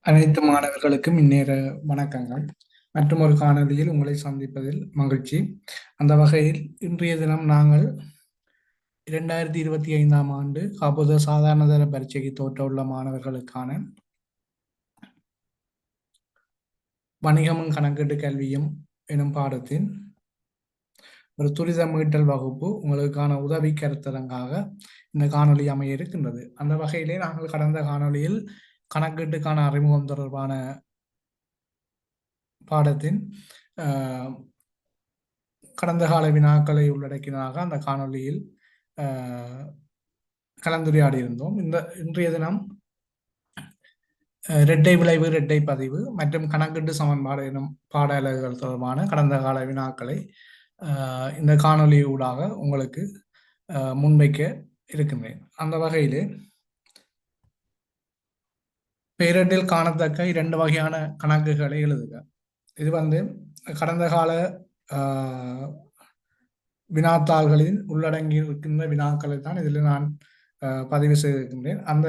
அனைத்து மாணவர்களுக்கும் இந்நேர வணக்கங்கள். மற்றும் ஒரு காணொளியில் உங்களை சந்திப்பதில் மகிழ்ச்சி. அந்த வகையில் இன்றைய தினம் நாங்கள் 2025ஆம் ஆண்டு காப்போது சாதாரணதர பரீட்சைக்கு தோற்ற உள்ள மாணவர்களுக்கான வணிகமும் கணக்கீட்டு கல்வியும் எனும் பாடத்தின் ஒரு துரித மீட்டல் வகுப்பு உங்களுக்கான உதவி கருத்தரங்காக இந்த காணொளி அமைய இருக்கின்றது. அந்த வகையிலே நாங்கள் கடந்த காணொளியில் கணக்கீட்டுக்கான அறிமுகம் தொடர்பான பாடத்தின் கடந்த கால வினாக்களை உள்ளடக்கினதாக அந்த காணொளியில் கலந்துரையாடி இருந்தோம். இன்றைய தினம் இரட்டை விளைவு, இரட்டை பதிவு மற்றும் கணக்கீட்டு சமன்பாடு எனும் பாடல்கள் தொடர்பான கடந்த கால வினாக்களை இந்த காணொளி ஊடாக உங்களுக்கு முன்வைக்க இருக்கின்றேன். அந்த வகையிலே பேரட்டில் காணத்தக்க 2 வகையான கணக்குகளை எழுதுக. இது கடந்த கால வினாத்தாள்களில் உள்ளடங்கி இருக்கின்ற வினாக்களை தான் இதில் நான் பதிவு செய்திருக்கின்றேன். அந்த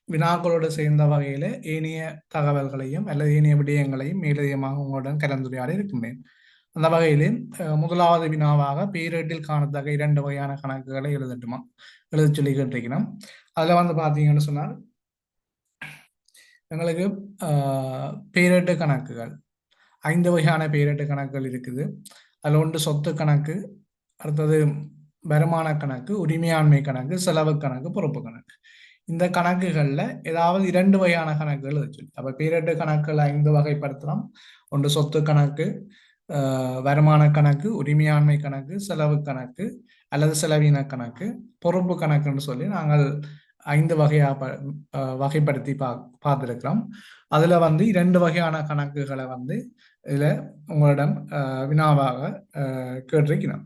வினாக்களோடு சேர்ந்த வகையில் ஏனைய தகவல்களையும் அல்லது ஏனைய விடயங்களையும் மேலதிகமாக உங்களுடன் கலந்துரையாடி இருக்கின்றேன். அந்த வகையில் முதலாவது வினாவாக பேரேட்டில் காணத்தக்க 2 வகையான கணக்குகளை எழுத சொல்லி கேட்டிருக்கிறோம். அதில் பார்த்தீங்கன்னு சொன்னால் எங்களுக்கு பேரேட்டு கணக்குகள் 5 வகையான பேரேட்டு கணக்குகள் இருக்குது. அதில் ஒன்று சொத்து கணக்கு, அடுத்தது வருமான கணக்கு, உரிமையாண்மை கணக்கு, செலவு கணக்கு, பொறுப்பு கணக்கு. இந்த கணக்குகளில் ஏதாவது 2 வகையான கணக்குகள் வச்சு அப்போ பேரேட்டு கணக்குகள் 5 வகைப்படுத்தலாம். ஒன்று சொத்து கணக்கு, வருமான கணக்கு, உரிமையாண்மை கணக்கு, செலவு கணக்கு அல்லது செலவின கணக்கு, பொறுப்பு கணக்குன்னு சொல்லி நாங்கள் 5 வகைப்படுத்தி பார்த்துருக்கிறோம். அதில் 2 வகையான கணக்குகளை இதில் உங்களிடம் வினாவாக கேட்டிருக்கிறோம்.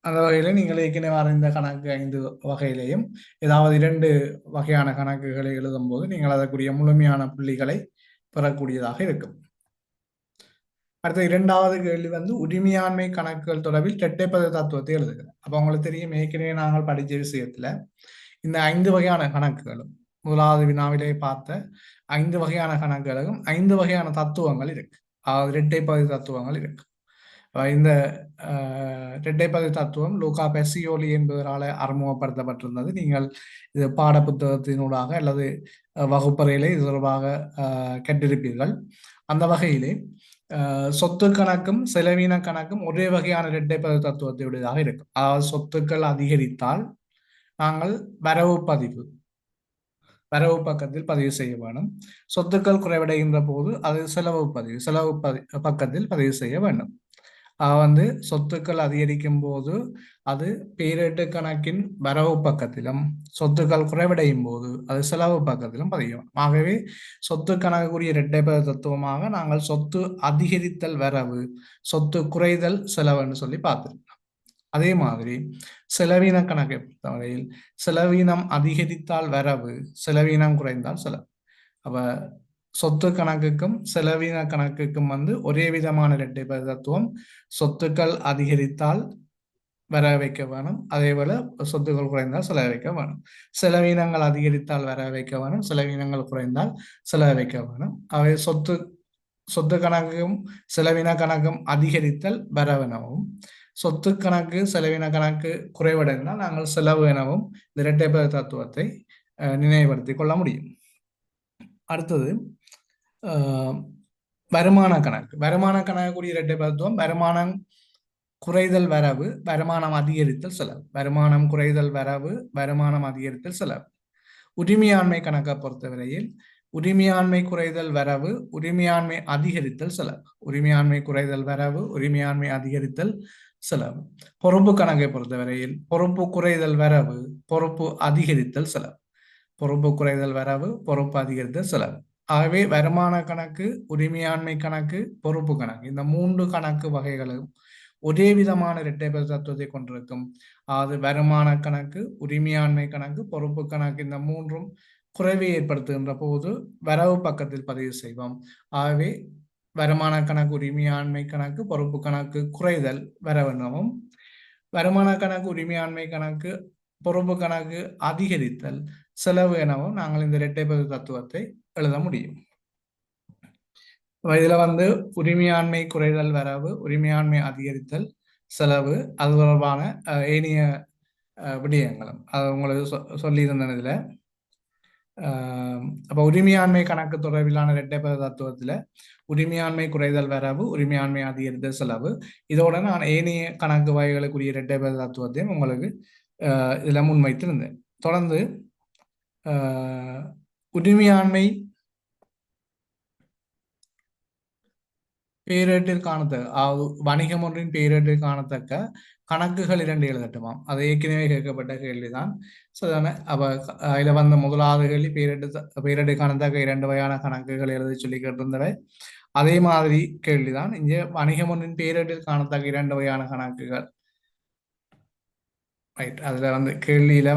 அந்த வகையில் நீங்கள் ஏற்கனவே அறிந்த கணக்கு 5 வகையிலையும் ஏதாவது 2 வகையான கணக்குகளை எழுதும் போது நீங்கள் அதற்குரிய முழுமையான புள்ளிகளை பெறக்கூடியதாக இருக்கும். அடுத்த 2வது கேள்வி உரிமையாண்மை கணக்குகள் தொடர்பில் இரட்டைப்பது தத்துவத்தை எழுதுகிறேன். அப்போ உங்களுக்கு தெரியும், ஏற்கனவே நாங்கள் படித்த விஷயத்துல இந்த 5 வகையான கணக்குகளும் முதலாவது வினாவிலே பார்த்த 5 வகையான கணக்குகளுக்கும் 5 வகையான தத்துவங்கள் இருக்கு. அதாவது இரட்டைப்பது தத்துவங்கள் இருக்கு. இந்த இரட்டைப்பது தத்துவம் லூகா பெசியோலி என்பவரால் அறிமுகப்படுத்தப்பட்டிருந்தது. நீங்கள் இது பாட புத்தகத்தினூடாக அல்லது வகுப்பறையிலே இது தொடர்பாக கற்றிருப்பீர்கள். அந்த வகையிலே சொத்து கணக்கும் செலவின கணக்கும் ஒரே வகையான இரட்டைப்பது தத்துவத்தையுடையதாக இருக்கும். அதாவது சொத்துக்கள் அதிகரித்தால் நாங்கள் வரவு பக்கத்தில் பதிவு செய்ய வேண்டும். சொத்துக்கள் குறைவடைகின்ற போது அது செலவு பக்கத்தில் பதிவு செய்ய வேண்டும். சொத்துக்கள் அதிகரிக்கும் போது அது பேரேட்டு கணக்கின் வரவு பக்கத்திலும், சொத்துக்கள் குறைவடையும் போது அது செலவு பக்கத்திலும் பதியும். ஆகவே சொத்து கணக்குரிய இரட்டைப்பது தத்துவமாக நாங்கள் சொத்து அதிகரித்தல் வரவு, சொத்து குறைதல் செலவுன்னு சொல்லி பார்த்துருக்கோம். அதே மாதிரி செலவின கணக்கை பொறுத்தவரையில் செலவினம் அதிகரித்தால் வரவு, செலவினம் குறைந்தால் செலவு. அப்ப சொத்து கணக்குக்கும் செலவின கணக்குக்கும் ஒரே விதமான இரட்டைப்பது தத்துவம். சொத்துக்கள் அதிகரித்தால் வர வைக்க வேணும், அதே போல சொத்துக்கள் குறைந்தால் செலவு வைக்க வேணும். செலவினங்கள் அதிகரித்தால் வர வைக்க வேணும், செலவினங்கள் குறைந்தால் செலவு வைக்க வேணும். அவை சொத்து கணக்கும் செலவின கணக்கும் அதிகரித்தல் வரவெனவும், சொத்து கணக்கு செலவின கணக்கு குறைவடைந்தால் நாங்கள் செலவு எனவும் இந்த இரட்டைப்பது தத்துவத்தை நினைவுபடுத்திக் கொள்ள முடியும். அடுத்தது வருமான கணக்கு கூடிய இரட்டைப்பது தத்துவம் வருமானம் குறைதல் வரவு, வருமானம் அதிகரித்தல் செலவு. வருமானம் குறைதல் வரவு, வருமானம் அதிகரித்தல் செலவு. உரிமையாண்மை கணக்கை பொறுத்தவரையில் உரிமையாண்மை குறைதல் வரவு, உரிமையாண்மை அதிகரித்தல் செலவு. உரிமையாண்மை குறைதல் வரவு, உரிமையாண்மை அதிகரித்தல் செலவு. பொறுப்பு கணக்கை பொறுத்தவரையில் பொறுப்பு குறைதல் வரவு, பொறுப்பு அதிகரித்தல் செலவு. பொறுப்பு குறைதல் வரவு, பொறுப்பு அதிகரித்தல் செலவு. ஆகவே வருமான கணக்கு, உரிமையாண்மை கணக்கு, பொறுப்பு கணக்கு இந்த 3 கணக்கு வகைகளும் ஒரே விதமான இரட்டைப்பது தத்துவத்தை கொண்டிருக்கும். அதாவது வருமான கணக்கு, உரிமையாண்மை கணக்கு, பொறுப்பு கணக்கு இந்த 3ம் குறைவை ஏற்படுத்துகின்ற போது வரவு பக்கத்தில் பதிவு செய்வோம். ஆகவே வருமான கணக்கு, உரிமையாண்மை கணக்கு, பொறுப்பு கணக்கு குறைதல் வரவெனவும், வருமான கணக்கு, உரிமையாண்மை கணக்கு பொறுப்பு கணக்கு அதிகரித்தல் செலவு எனவும் நாங்கள் இந்த இரட்டைப்பது தத்துவத்தை எழுத முடியும். இதுல உரிமையாண்மை குறைதல் வரவு, உரிமையாண்மை அதிகரித்தல் செலவு, அது தொடர்பான ஏனைய விடயங்களும் அது உங்களுக்கு சொல்லியிருந்தேன். இதுல அப்ப உரிமையாண்மை கணக்கு தொடர்பிலான இரட்டைப்பது தத்துவத்துல உரிமையாண்மை குறைதல் வரவு, உரிமையாண்மை அதிகரித்தல் செலவு, இதோட நான் ஏனைய கணக்கு வகைகளுக்குரிய இரட்டைப்பது தத்துவத்தையும் உங்களுக்கு இதுல முன்வைத்திருந்தேன். தொடர்ந்து உரிமையாண்மை பேரேட்டில் காணத்தக்க வணிகம் ஒன்றின் பேரேட்டில் காணத்தக்க கணக்குகள் 2 எழுதட்டுமாம். அது ஏற்கனவே கேட்கப்பட்ட கேள்விதான். அப்ப அதுல முதலாவது கேள்வி பேரேட்டு காணத்தக்க 2 வகையான கணக்குகள் எழுதி சொல்லி கேட்டிருந்தவை. அதே மாதிரி கேள்விதான் இங்க வணிகம் ஒன்றின் பேரேட்டில் காணத்தக்க 2 வகையான கணக்குகள். ரைட், அதுல கேள்வியில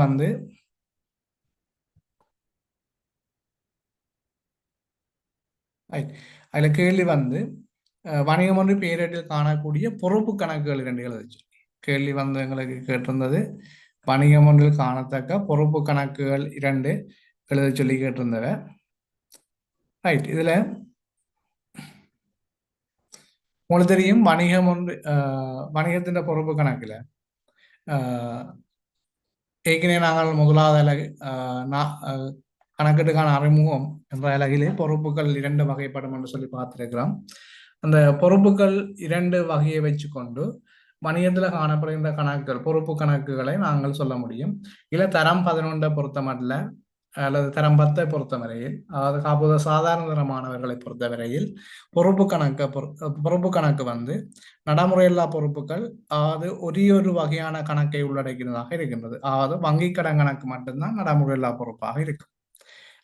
அதுல கேள்வி வணிகம் ஒன்று பேரேட்டில் காணக்கூடிய பொறுப்பு கணக்குகள் 2 எழுதி. கேள்வி எங்களுக்கு கேட்டிருந்தது வணிகம் ஒன்றில் காணத்தக்க பொறுப்பு கணக்குகள் 2 எழுத சொல்லி கேட்டிருந்தவ. ரைட், இதுல உங்களுக்கு தெரியும் வணிகம் ஒன்று வணிகத்தின் பொறுப்பு கணக்குல ஏற்கனவே நாங்கள் முதலாவது அலகு கணக்கீட்டுக்கான அறிமுகம் என்ற அலகிலே பொறுப்புகள் 2 வகைப்படும் என்று சொல்லி பார்த்திருக்கிறோம். அந்த பொறுப்புகள் 2 வகையை வச்சுக்கொண்டு வணிகத்தில் காணப்படுகின்ற கணக்குகள் பொறுப்பு கணக்குகளை நாங்கள் சொல்ல முடியும். இல்லை தரம் 11 பொறுத்தமல்ல அல்லது தரம் 10 பொறுத்தவரையில், அதாவது காப்போது சாதாரண தர மாணவர்களை பொறுத்தவரையில் பொறுப்பு கணக்கு நடைமுறையில்லா பொறுப்புகள், அதாவது ஒரே ஒரு வகையான கணக்கை உள்ளடக்கினதாக இருக்கின்றது. அதாவது வங்கி கடன் கணக்கு மட்டும்தான் நடைமுறையில்லா பொறுப்பாக இருக்கும்.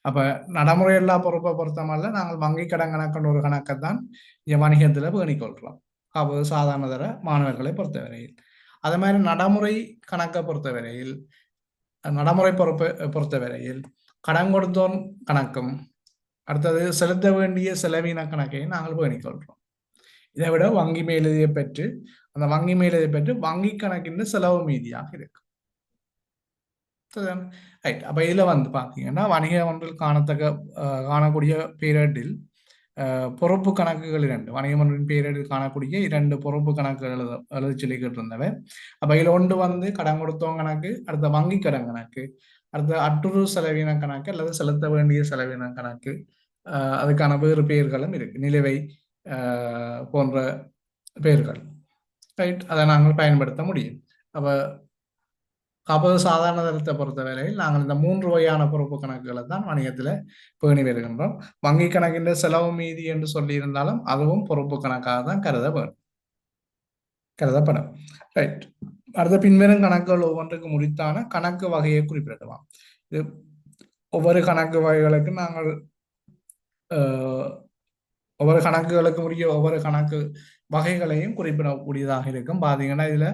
அப்ப நடைமுறையில்லா பொறுப்பை பொறுத்தமல்ல நாங்கள் வங்கி கடன் கணக்குன்ற ஒரு கணக்கைத்தான் வணிகத்துல பேணிக்கொள்கிறோம் காப்போது சாதாரண தர மாணவர்களை பொறுத்தவரையில். அதே மாதிரி நடைமுறை கணக்கை பொறுத்தவரையில், நடைமுறை பொறுப்பை பொறுத்தவரையில் கடன் கொடுத்தோன் கணக்கும் அடுத்தது செலுத்த வேண்டிய செலவின கணக்கையும் நாங்கள் பேணிக்கொள்கிறோம். இதை விட வங்கி மேலதியை பெற்று அந்த வங்கி மேலதியை பெற்று வங்கி கணக்கின் செலவு மீதியாக இருக்கு. ரைட், அப்ப இதுல பாத்தீங்கன்னா வணிக ஒன்றில் காணக்கூடிய பீரியடில் பொறுப்பு கணக்குகள் 2 வணிகம் ஒன்றின் பீரியடில் காணக்கூடிய 2 பொறுப்பு கணக்குகள் எழுத சொல்லி கேட்டிருந்தவை. அப்ப இதுல ஒன்று கடன் கொடுத்தவங்க கணக்கு, அடுத்த வங்கி கடன் கணக்கு, அடுத்த அட்டுறு செலவின கணக்கு அல்லது செலுத்த வேண்டிய செலவின கணக்கு. அதுக்கான வேறு பெயர்களும் இருக்கு, நிலுவை போன்ற பெயர்கள். ரைட், அதை நாங்கள் பயன்படுத்த முடியும். அப்ப காப்போது சாதாரண தரத்தை பொறுத்தவரையில் நாங்கள் இந்த 3 வகையான பொறுப்பு கணக்குகளை தான் வணிகத்தில் பேணி வருகின்றோம். வங்கி கணக்கின் செலவு மீதி என்று சொல்லி இருந்தாலும் அதுவும் பொறுப்பு கணக்காக தான் கருதப்படும். ரைட், அடுத்த பின்வரும் கணக்குகள் ஒவ்வொன்றுக்கு முடித்தான கணக்கு வகையை குறிப்பிடலாம். இது ஒவ்வொரு கணக்கு வகைகளுக்கு நாங்கள் ஒவ்வொரு கணக்குகளுக்கு உரிய ஒவ்வொரு கணக்கு வகைகளையும் குறிப்பிடக்கூடியதாக இருக்கும். பாத்தீங்கன்னா இதுல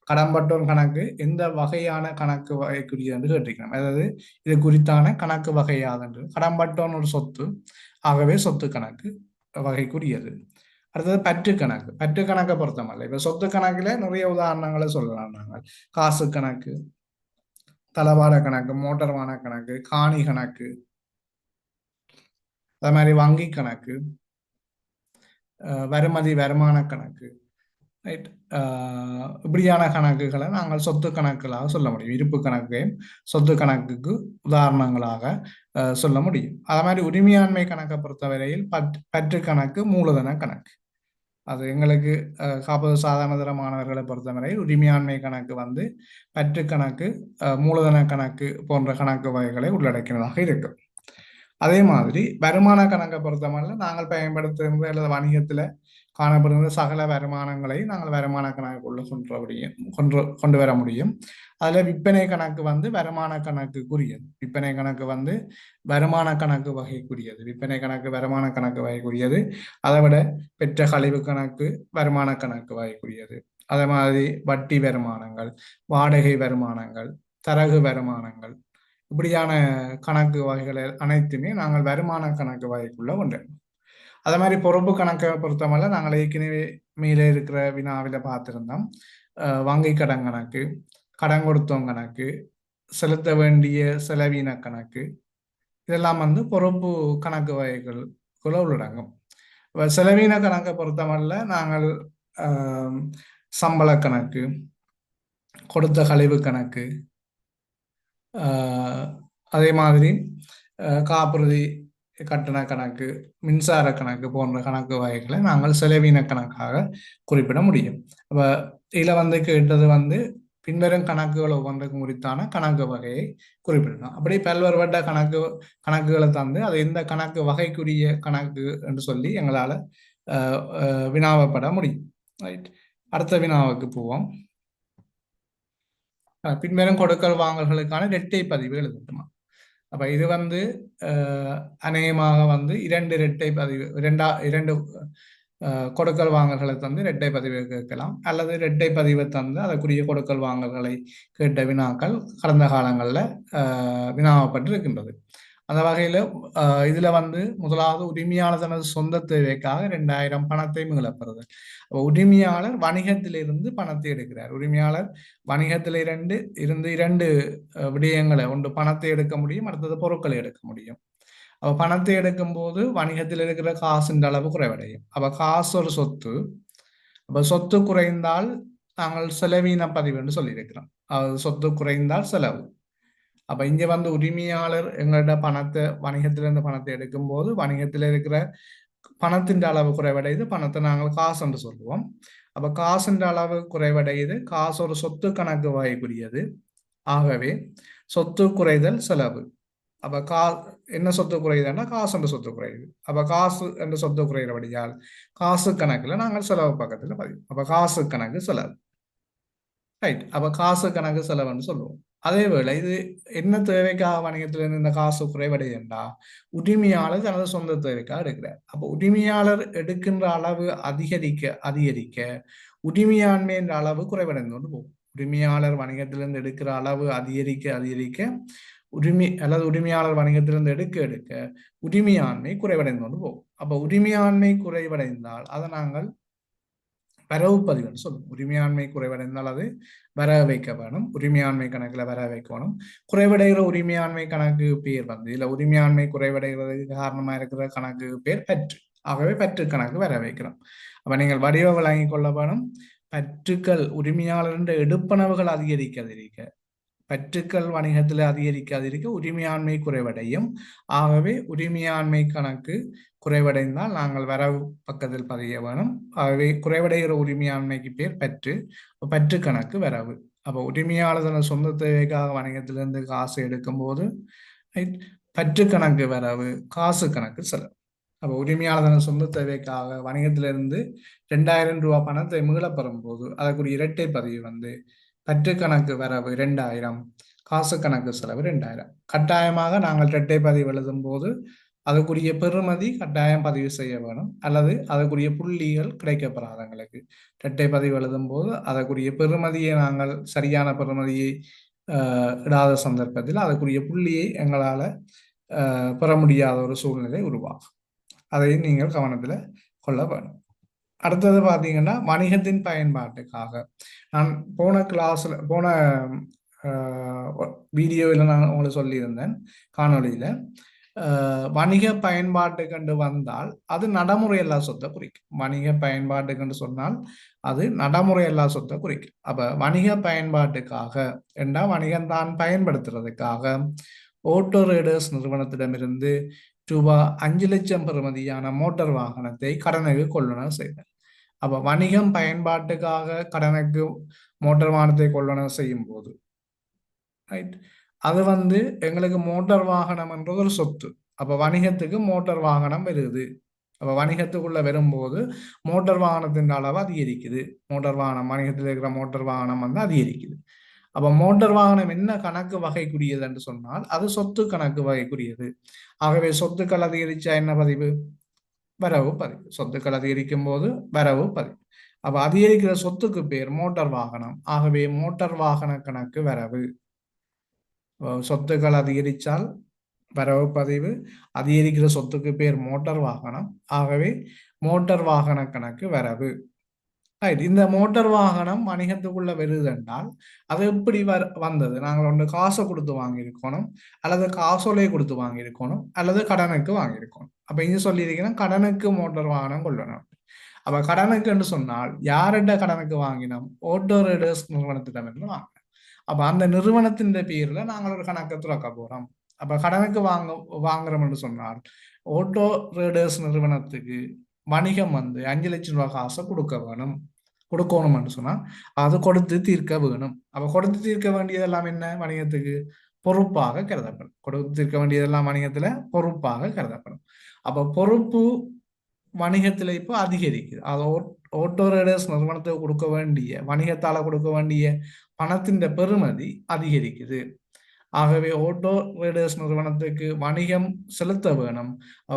கடன்பட்டோர் கணக்கு எந்த வகையான கணக்கு வகைக்குரியது என்று கேட்டிருக்கணும். அதாவது இது குறித்தான கணக்கு வகையாதென்று. கடன்பட்டோன் ஒரு சொத்து, ஆகவே சொத்து கணக்கு வகைக்குரியது. அடுத்தது பற்று கணக்கு. பற்று கணக்கை பொறுத்தமல்ல, இப்ப சொத்து கணக்குல நிறைய உதாரணங்களை சொல்லலாம். நாங்கள் காசு கணக்கு, தளவாட கணக்கு, மோட்டார் வாகன கணக்கு, காணி கணக்கு, அதே மாதிரி வங்கி கணக்கு, வருமான கணக்கு. ரைட், இப்படியான கணக்குகளை நாங்கள் சொத்து கணக்குகளாக சொல்ல முடியும். இருப்பு கணக்கையும் சொத்து கணக்குக்கு உதாரணங்களாக சொல்ல முடியும். அதே மாதிரி உரிமையாண்மை கணக்கை பொறுத்தவரையில் பற்று கணக்கு மூலதன கணக்கு. அது எங்களுக்கு காப்போது சாதாரண தர மாணவர்களை பொறுத்தவரையில் உரிமையாண்மை கணக்கு பற்று கணக்கு, மூலதன கணக்கு போன்ற கணக்கு வகைகளை உள்ளடக்கினதாக இருக்கும். அதே மாதிரி வருமான கணக்கை பொறுத்தவரை நாங்கள் பயன்படுத்துகின்ற அல்லது வணிகத்துல காணப்படுகின்ற சகல வருமானங்களை நாங்கள் வருமான கணக்குள்ள கொண்டு வர முடியும். அதுல விற்பனை கணக்கு வருமான கணக்குக்குரியது. விற்பனை கணக்கு வருமான கணக்கு வகைக்குரியது. விற்பனை கணக்கு வருமான கணக்கு வகைக்குரியது. அதை விட பெற்ற கழிவு கணக்கு வருமான கணக்கு வகைக்குரியது. அதே மாதிரி வட்டி வருமானங்கள், வாடகை வருமானங்கள், தரகு வருமானங்கள், இப்படியான கணக்கு வகைகளை அனைத்துமே நாங்கள் வருமான கணக்கு வகைக்குள்ள கொண்டு. அதே மாதிரி பொறுப்பு கணக்கை பொறுத்தவரை நாங்கள் ஏற்கனவே மேலே இருக்கிற வினாவில பார்த்திருந்தோம். வங்கி கடன் கணக்கு, கடன் கொடுத்தோம் கணக்கு, செலுத்த வேண்டிய செலவின கணக்கு, இதெல்லாம் வந்து பொறுப்பு கணக்கு வகைகளுக்குள்ள உள்ளடங்கும். செலவின கணக்கை பொறுத்தமல்ல நாங்கள் சம்பள கணக்கு, கொடுத்த கழிவு கணக்கு, அதே மாதிரி காப்புறுதி கட்டண கணக்கு, மின்சார கணக்கு போன்ற கணக்கு வகைகளை நாங்கள் செலவின கணக்காக குறிப்பிட முடியும். அப்போ இதில் வந்து கேட்டது வந்து பின்வரும் கணக்குகள் ஒவ்வொன்றுக்கும் குறித்தான கணக்கு வகையை குறிப்பிடணும். அப்படி பல்வேறுபட்ட கணக்குகளை தந்து அது எந்த கணக்கு வகைக்குரிய கணக்கு என்று சொல்லி எங்களால் வினாவப்பட முடியும். ரைட், அடுத்த வினாவுக்கு போவோம். பின்வரும் கொடுக்கல் வாங்கல்களுக்கான இரட்டை பதிவு எழுதட்டுமா? அப்ப இது வந்து அநேகமாக வந்து இரண்டு இரட்டை பதிவு, இரண்டு கொடுக்கல் வாங்கல்களை தந்து இரட்டை பதிவை கேட்கலாம், அல்லது இரட்டை பதிவை தந்து அதற்குரிய கொடுக்கல் வாங்கல்களை கேட்ட வினாக்கள் கடந்த காலங்களில் வினாவப்பட்டிருக்கின்றது. அந்த வகையில் இதுல வந்து முதலாவது உரிமையாளர் தனது சொந்த தேவைக்காக 2000 பணத்தை மீளப்பெறுதல். உரிமையாளர் வணிகத்திலிருந்து பணத்தை எடுக்கிறார். உரிமையாளர் வணிகத்தில் இருந்து இரண்டு விடயங்களை, ஒன்று பணத்தை எடுக்க முடியும், அடுத்தது பொருட்களை எடுக்க முடியும். அப்ப பணத்தை எடுக்கும் போது வணிகத்தில் இருக்கிற காசின் அளவு குறைவடையும். அப்ப காசு ஒரு சொத்து. அப்ப சொத்து குறைந்தால் நாங்கள் செலவீன பதிவு என்று சொல்லியிருக்கிறோம். சொத்து குறைந்தால் செலவு. அப்ப இங்க வந்து உரிமையாளர் எங்கள்கிட்ட பணத்தை, வணிகத்திலிருந்து பணத்தை எடுக்கும் போது வணிகத்தில் இருக்கிற பணத்தின் அளவு குறைவடையுது, பணத்தை நாங்கள் காசு என்று சொல்லுவோம். அப்ப காசின் அளவு குறைவடையுது, காசு ஒரு சொத்து கணக்கு வகைக்குரியது. ஆகவே சொத்து குறைதல் செலவு. அப்ப என்ன சொத்து குறையுதுன்னா காசு என்ற சொத்து குறையுது. அப்ப காசு என்ற சொத்து குறைகிறபடியால் காசு கணக்குல நாங்கள் செலவு பக்கத்துல பதிவு. அப்ப காசு கணக்கு செலவு. ரைட், அப்ப காசு கணக்கு செலவுன்னு சொல்லுவோம். அதே வேளை இது என்ன தேவைக்காக வணிகத்திலிருந்து இந்த காசு குறைவடையுண்டா, உரிமையாளர் தனது சொந்த தேவைக்காக எடுக்கிறார். அப்போ உரிமையாளர் எடுக்கின்ற அளவு அதிகரிக்க உரிமையாண்மையின் அளவு குறைவடைந்து கொண்டு போகும். உரிமையாளர் வணிகத்திலிருந்து எடுக்கிற அளவு அதிகரிக்க உரிமையாளர் வணிகத்திலிருந்து எடுக்க உரிமையாண்மை குறைவடைந்து கொண்டு போகும். அப்ப உரிமையாண்மை குறைவடைந்தால் அதை நாங்கள் வரவு பதிவுன்னு சொல்லுவோம். உரிமையாண்மை குறைவடைந்தால் அது வர வைக்க வேணும், உரிமையாண்மை கணக்குல வர வைக்கணும். குறைவடைகிற உரிமையாண்மை கணக்கு பேர் வந்து இல்ல உரிமையாண்மை குறைவடைகிறதுக்கு காரணமா இருக்கிற கணக்கு பேர் பற்று. ஆகவே பற்று கணக்கு வர வைக்கிறோம். அப்ப நீங்கள் வடிவ வழங்கி கொள்ள வேணும். பற்றுக்கள் உரிமையாளர் எடுப்பனவுகள் அதிகரிக்க பற்றுக்கள் வணிகத்தில் அதிகரிக்க உரிமையாண்மை குறைவடையும். ஆகவே உரிமையாண்மை கணக்கு குறைவடைந்தால் நாங்கள் வரவு பக்கத்தில் பதிய வேணும். ஆகவே குறைவடைகிற உரிமையாண்மைக்கு பேர் பற்று கணக்கு வரவு. அப்போ உரிமையாளர் சொந்த தேவைக்காக வணிகத்திலிருந்து காசு எடுக்கும் போது பற்று கணக்கு வரவு, காசு கணக்கு செலவு. அப்போ உரிமையாளர் சொந்த தேவைக்காக வணிகத்திலிருந்து 2000 ரூபாய் பணத்தை மீளப்பெறும் போது அதற்குரிய இரட்டை பதிவு வந்து பற்று கணக்கு வரவு 2000, காசு கணக்கு செலவு 2000. கட்டாயமாக நாங்கள் இரட்டை பதிவு எழுதும் போது அதுக்குரிய பெறுமதி கட்டாயம் பதிவு செய்ய வேணும், அல்லது அதற்குரிய புள்ளிகள் கிடைக்கப்பெறாதங்களுக்கு. இரட்டை பதிவு எழுதும் போது அதற்குரிய பெறுமதியை நாங்கள் சரியான பெறுமதியை இடாத சந்தர்ப்பத்தில் அதற்குரிய புள்ளியை எங்களால் பெற முடியாத ஒரு சூழ்நிலை உருவாகும். அதையும் நீங்கள் கவனத்தில் கொள்ள வேணும். அடுத்தது பார்த்தீங்கன்னா வணிகத்தின் பயன்பாட்டுக்காக நான் போன வீடியோவில் நான் உங்களுக்கு சொல்லியிருந்தேன், காணொலியில வணிக பயன்பாட்டு கண்டு வந்தால் அது நடைமுறை எல்லா சொத்தை குறிக்கும். வணிக பயன்பாட்டு கண்டு சொன்னால் அது நடைமுறை எல்லா சொத்தை குறிக்கும். அப்ப வணிக பயன்பாட்டுக்காக என்றால் வணிகம் தான் பயன்படுத்துறதுக்காக ஓட்டோ ரேடர்ஸ் நிறுவனத்திடமிருந்து ரூபாய் 5 லட்சம் பெறுமதியான மோட்டார் வாகனத்தை கடனுக்கு கொள்ளுனர் செய்தார். அப்ப வணிகம் பயன்பாட்டுக்காக கடனுக்கு மோட்டார் வாகனத்தை கொள்ளுனர் செய்யும் போது அது வந்து எங்களுக்கு மோட்டார் வாகனம் என்றது ஒரு சொத்து. அப்ப வணிகத்துக்கு மோட்டார் வாகனம் வருது. அப்ப வணிகத்துக்குள்ள வரும்போது மோட்டார் வாகனத்தின் அளவு அதிகரிக்குது. மோட்டார் வாகனம் வணிகத்தில் இருக்கிற மோட்டார் வாகனம் வந்து அதிகரிக்குது. அப்ப மோட்டார் வாகனம் என்ன கணக்கு வகைக்குரியது என்று சொன்னால் அது சொத்து கணக்கு வகைக்குரியது. ஆகவே சொத்துக்கள் அதிகரிச்சா என்ன பதிவு? வரவு பதிவு. சொத்துக்கள் அதிகரிக்கும் போது வரவு பதிவு. அப்ப அதிகரிக்கிற சொத்துக்கு பேர் மோட்டார் வாகனம். ஆகவே மோட்டார் வாகன கணக்கு வரவு. சொத்துக்கள் அதிகரித்தால் வரவு பதிவு, அதிகரிக்கிற சொத்துக்கு பேர் மோட்டார் வாகனம். ஆகவே மோட்டார் வாகன கணக்கு வரவு. ரைட். இந்த மோட்டார் வாகனம் வணிகத்துக்குள்ள வருது என்றால் அது எப்படி வந்தது? நாங்கள் ஒன்று காசை கொடுத்து வாங்கியிருக்கணும், அல்லது காசோலையை கொடுத்து வாங்கியிருக்கணும், அல்லது கடனுக்கு வாங்கியிருக்கணும். அப்ப இங்க சொல்லியிருக்கிறேன் கடனுக்கு மோட்டார் வாகனம் கொள்ளணும். அப்ப கடனுக்கு என்று சொன்னால் யார்கிட்ட கடனுக்கு வாங்கினோம்? ஓட்டோ ரேடர்ஸ் நிறுவனத்திடமிருந்து வாங்கினோம். அப்ப அந்த நிறுவனத்தின் பேர்ல நாங்கள் ஒரு கணக்கை துறக்க போறோம். அப்ப கடனுக்கு வாங்குறோம் என்று சொன்னால் ஓட்டோ ரேடர்ஸ் நிறுவனத்துக்கு வணிகம் வந்து 5 லட்சம் ரூபாய் காசை கொடுக்கணும்னு சொன்னா அது கொடுத்து தீர்க்க வேணும். அப்ப கொடுத்து தீர்க்க வேண்டியதெல்லாம் என்ன? வணிகத்துக்கு பொறுப்பாக கருதப்படும். கொடுத்து தீர்க்க வேண்டியதெல்லாம் வணிகத்துல பொறுப்பாக கருதப்படும். அப்ப பொறுப்பு வணிகத்துல இப்போ அதிகரிக்குது. அது ஓட்டோ ரேடர்ஸ் நிறுவனத்துக்கு கொடுக்க வேண்டிய, வணிகத்தால கொடுக்க வேண்டிய பணத்தின் பெறுமதி அதிகரிக்குது. ஆகவே ஓட்டோ ரேடர்ஸ் நிறுவனத்துக்கு வணிகம் செலுத்த வேணும்,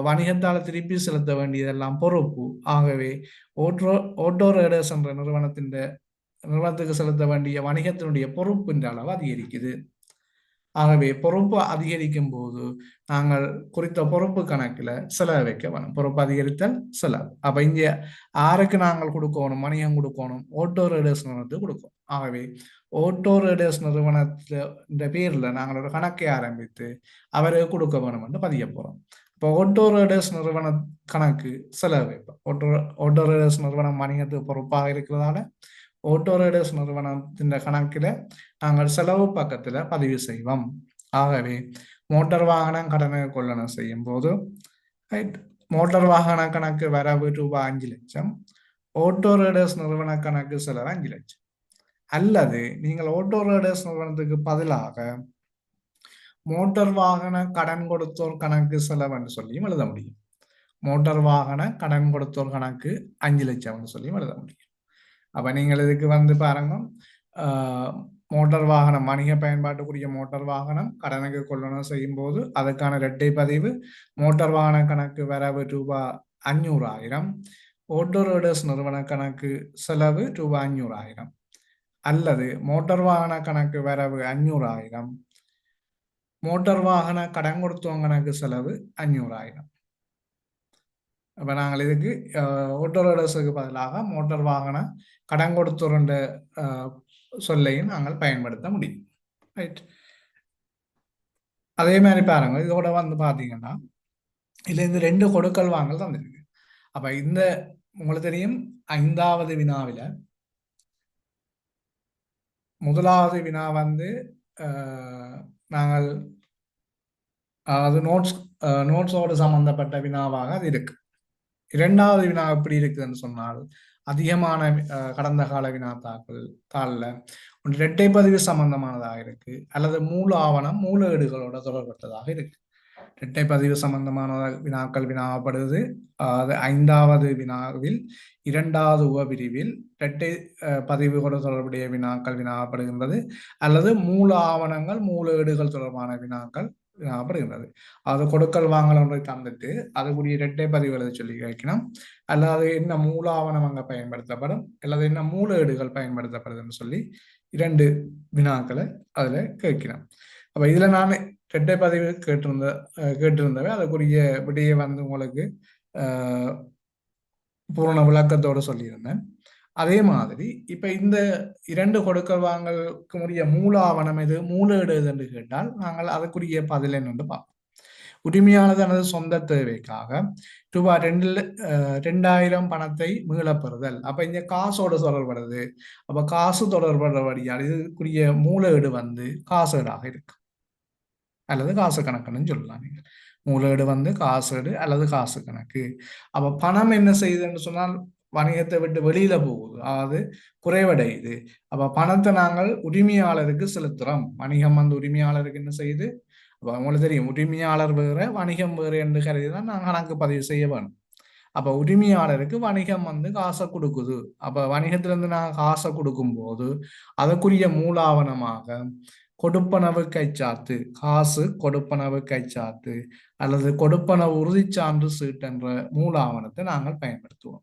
வணிகத்தால் திருப்பி செலுத்த வேண்டியதெல்லாம் பொறுப்பு. ஆகவே ஓட்டோ ரேடர்ஸ் என்ற நிறுவனத்துக்கு செலுத்த வேண்டிய வணிகத்தினுடைய பொறுப்பின் அளவு அதிகரிக்குது. ஆகவே பொறுப்பு அதிகரிக்கும் போது நாங்கள் குறித்த பொறுப்பு கணக்கில் செலவு வைக்க வேணும். பொறுப்பு அதிகரித்தல் செலவு. அப்ப இங்க யாருக்கு நாங்கள் கொடுக்கணும்? வணிகம் கொடுக்கணும், ஓட்டோ ரேடர்ஸ் நிறுவனத்துக்கு கொடுக்கணும். ஆகவே ஓட்டோ ரேடர்ஸ் நிறுவனத்தின் பேர்ல நாங்கள் ஒரு கணக்கை ஆரம்பித்து அவருக்கு கொடுக்க வேணும் என்று பதிய போறோம். இப்போ ஓட்டோ ரேடர்ஸ் நிறுவன கணக்கு செலவு வைப்போம். ஓட்டோ ரேடர்ஸ் நிறுவனம் வணிகத்துக்கு பொறுப்பாக இருக்கிறதால ஓட்டோ ரேடர்ஸ் நிறுவனத்தின் கணக்கில் நாங்கள் செலவு பக்கத்துல பதிவு செய்வோம். ஆகவே மோட்டார் வாகனம் கடனை கொள்ளணும் செய்யும் போது மோட்டார் வாகன கணக்கு வரவு ரூபாய் 5 லட்சம், ஓட்டோ ரேடர்ஸ் நிறுவன கணக்கு செலவு 5 லட்சம். அல்லது நீங்கள் ஓட்டோ ரேடர்ஸ் நிறுவனத்துக்கு பதிலாக மோட்டார் வாகன கடன் கொடுத்தோர் கணக்கு செலவு என்று சொல்லியும் எழுத முடியும். மோட்டார் வாகன கடன் கொடுத்தோர் கணக்கு 5 லட்சம் சொல்லியும் எழுத முடியும். அப்ப நீங்கள் இதுக்கு வந்து பாருங்க, மோட்டார் வாகனம் வணிக பயன்பாட்டுக்குரிய மோட்டார் வாகனம் கடனுக்கு கொள்ளணும் செய்யும் போது அதுக்கான இரட்டை பதிவு மோட்டார் வாகன கணக்கு வரவு ரூபாய் 500,000, ஓட்டோ ரேடர்ஸ் நிறுவன கணக்கு செலவு ரூபாய் 500,000. அல்லது மோட்டார் வாகன கணக்கு வரவு 500,000, மோட்டார் வாகன கடன் கொடுத்தவங்க கணக்கு செலவு 500,000. அப்ப நாங்கள் இதுக்கு ஓட்டோ ரேடர்ஸுக்கு பதிலாக மோட்டார் வாகன கடன் கொடுத்தோருன்ற சொல்லையும் நாங்கள் பயன்படுத்த முடியும். ரைட். அதே மாதிரி பாருங்க, இதோட வந்து பாத்தீங்கன்னா இதுல இருந்து 2 கொடுக்கல் வாங்கல் தந்திருக்கு. அப்ப இந்த உங்களுக்கு தெரியும் 5வது வினாவில முதலாவது வினா வந்து நாங்கள் அது நோட்ஸோடு சம்பந்தப்பட்ட வினாவாக அது இருக்கு. 2வது வினா எப்படி இருக்குதுன்னு சொன்னால் அதிகமான கடந்த கால வினாத்தாக்கள் தாளில் ஒன்று இரட்டை பதிவு சம்பந்தமானதாக இருக்கு, அல்லது மூல ஆவணம் மூல ஏடுகளோட தொடர்பட்டதாக இருக்கு. இரட்டை பதிவு சம்பந்தமான வினாக்கள் வினாவப்படுது. அது 5வது வினாவில் 2வது உபபிரிவில் இரட்டை பதிவுகளோட தொடர்புடைய வினாக்கள் வினாவப்படுகின்றது, அல்லது மூல ஆவணங்கள் மூல ஏடுகள் தொடர்பான வினாக்கள் வினாவப்படுகின்றது. அது கொடுக்கல் வாங்கல் ஒன்றை தந்துட்டு அதுக்குரிய இரட்டை பதிவுகளை சொல்லி கேட்கணும், அல்லது என்ன மூல ஆவணம் அங்க பயன்படுத்தப்படும், அல்லது என்ன மூல ஏடுகள் பயன்படுத்தப்படுதுன்னு சொல்லி 2 வினாக்களை அதுல கேட்கணும். அப்ப இதுல நான் இரட்டை பதிவு கேட்டிருந்தவை அதுக்குரிய விடையை வந்து உங்களுக்கு பூரண விளக்கத்தோடு சொல்லியிருந்தேன். அதே மாதிரி இப்ப இந்த 2 கொடுக்கல் வாங்கலுக்கு உரிய மூல ஆவணம் எது, மூல ஏடு எது என்று கேட்டால் நாங்கள் அதுக்குரிய பதில் என்னென்று பார்ப்போம். உரிமையானது தனது சொந்த தேவைக்காக ரூபாய் 2,000 பணத்தை மீளப்பெறுதல். அப்ப இங்க காசோடு தொடர்படுது. அப்ப காசு தொடர்படுறபடியால் இதுக்குரிய மூல ஏடு வந்து காசேடாக இருக்கு, அல்லது காசு கணக்குன்னு சொல்லலாம். நீங்க மூலேடு வந்து காசேடு அல்லது காசு கணக்கு. அப்ப பணம் என்ன செய்யுதுன்னு சொன்னால் வணிகத்தை விட்டு வெளியில போகுது, அதாவது குறைவடையுது. அப்ப பணத்தை நாங்கள் உரிமையாளருக்கு செலுத்துறோம். வணிகம் வந்து உரிமையாளருக்கு என்ன செய்யுது? அப்ப உங்களுக்கு தெரியும் உரிமையாளர் வேற வணிகம் வேறு என்று கருதிதான் நாங்கள் கணக்கு பதிவு செய்ய வேணும். அப்ப உரிமையாளருக்கு வணிகம் வந்து காசை கொடுக்குது. அப்ப வணிகத்திலிருந்து நாங்கள் காசை கொடுக்கும் போது அதற்குரிய மூலாவணமாக கொடுப்பனவு கைச்சாத்து, காசு கொடுப்பனவு கைச்சாத்து அல்லது கொடுப்பனவு உறுதிச்சான்று சீட்டு என்ற மூல ஆவணத்தை நாங்கள் பயன்படுத்துவோம்.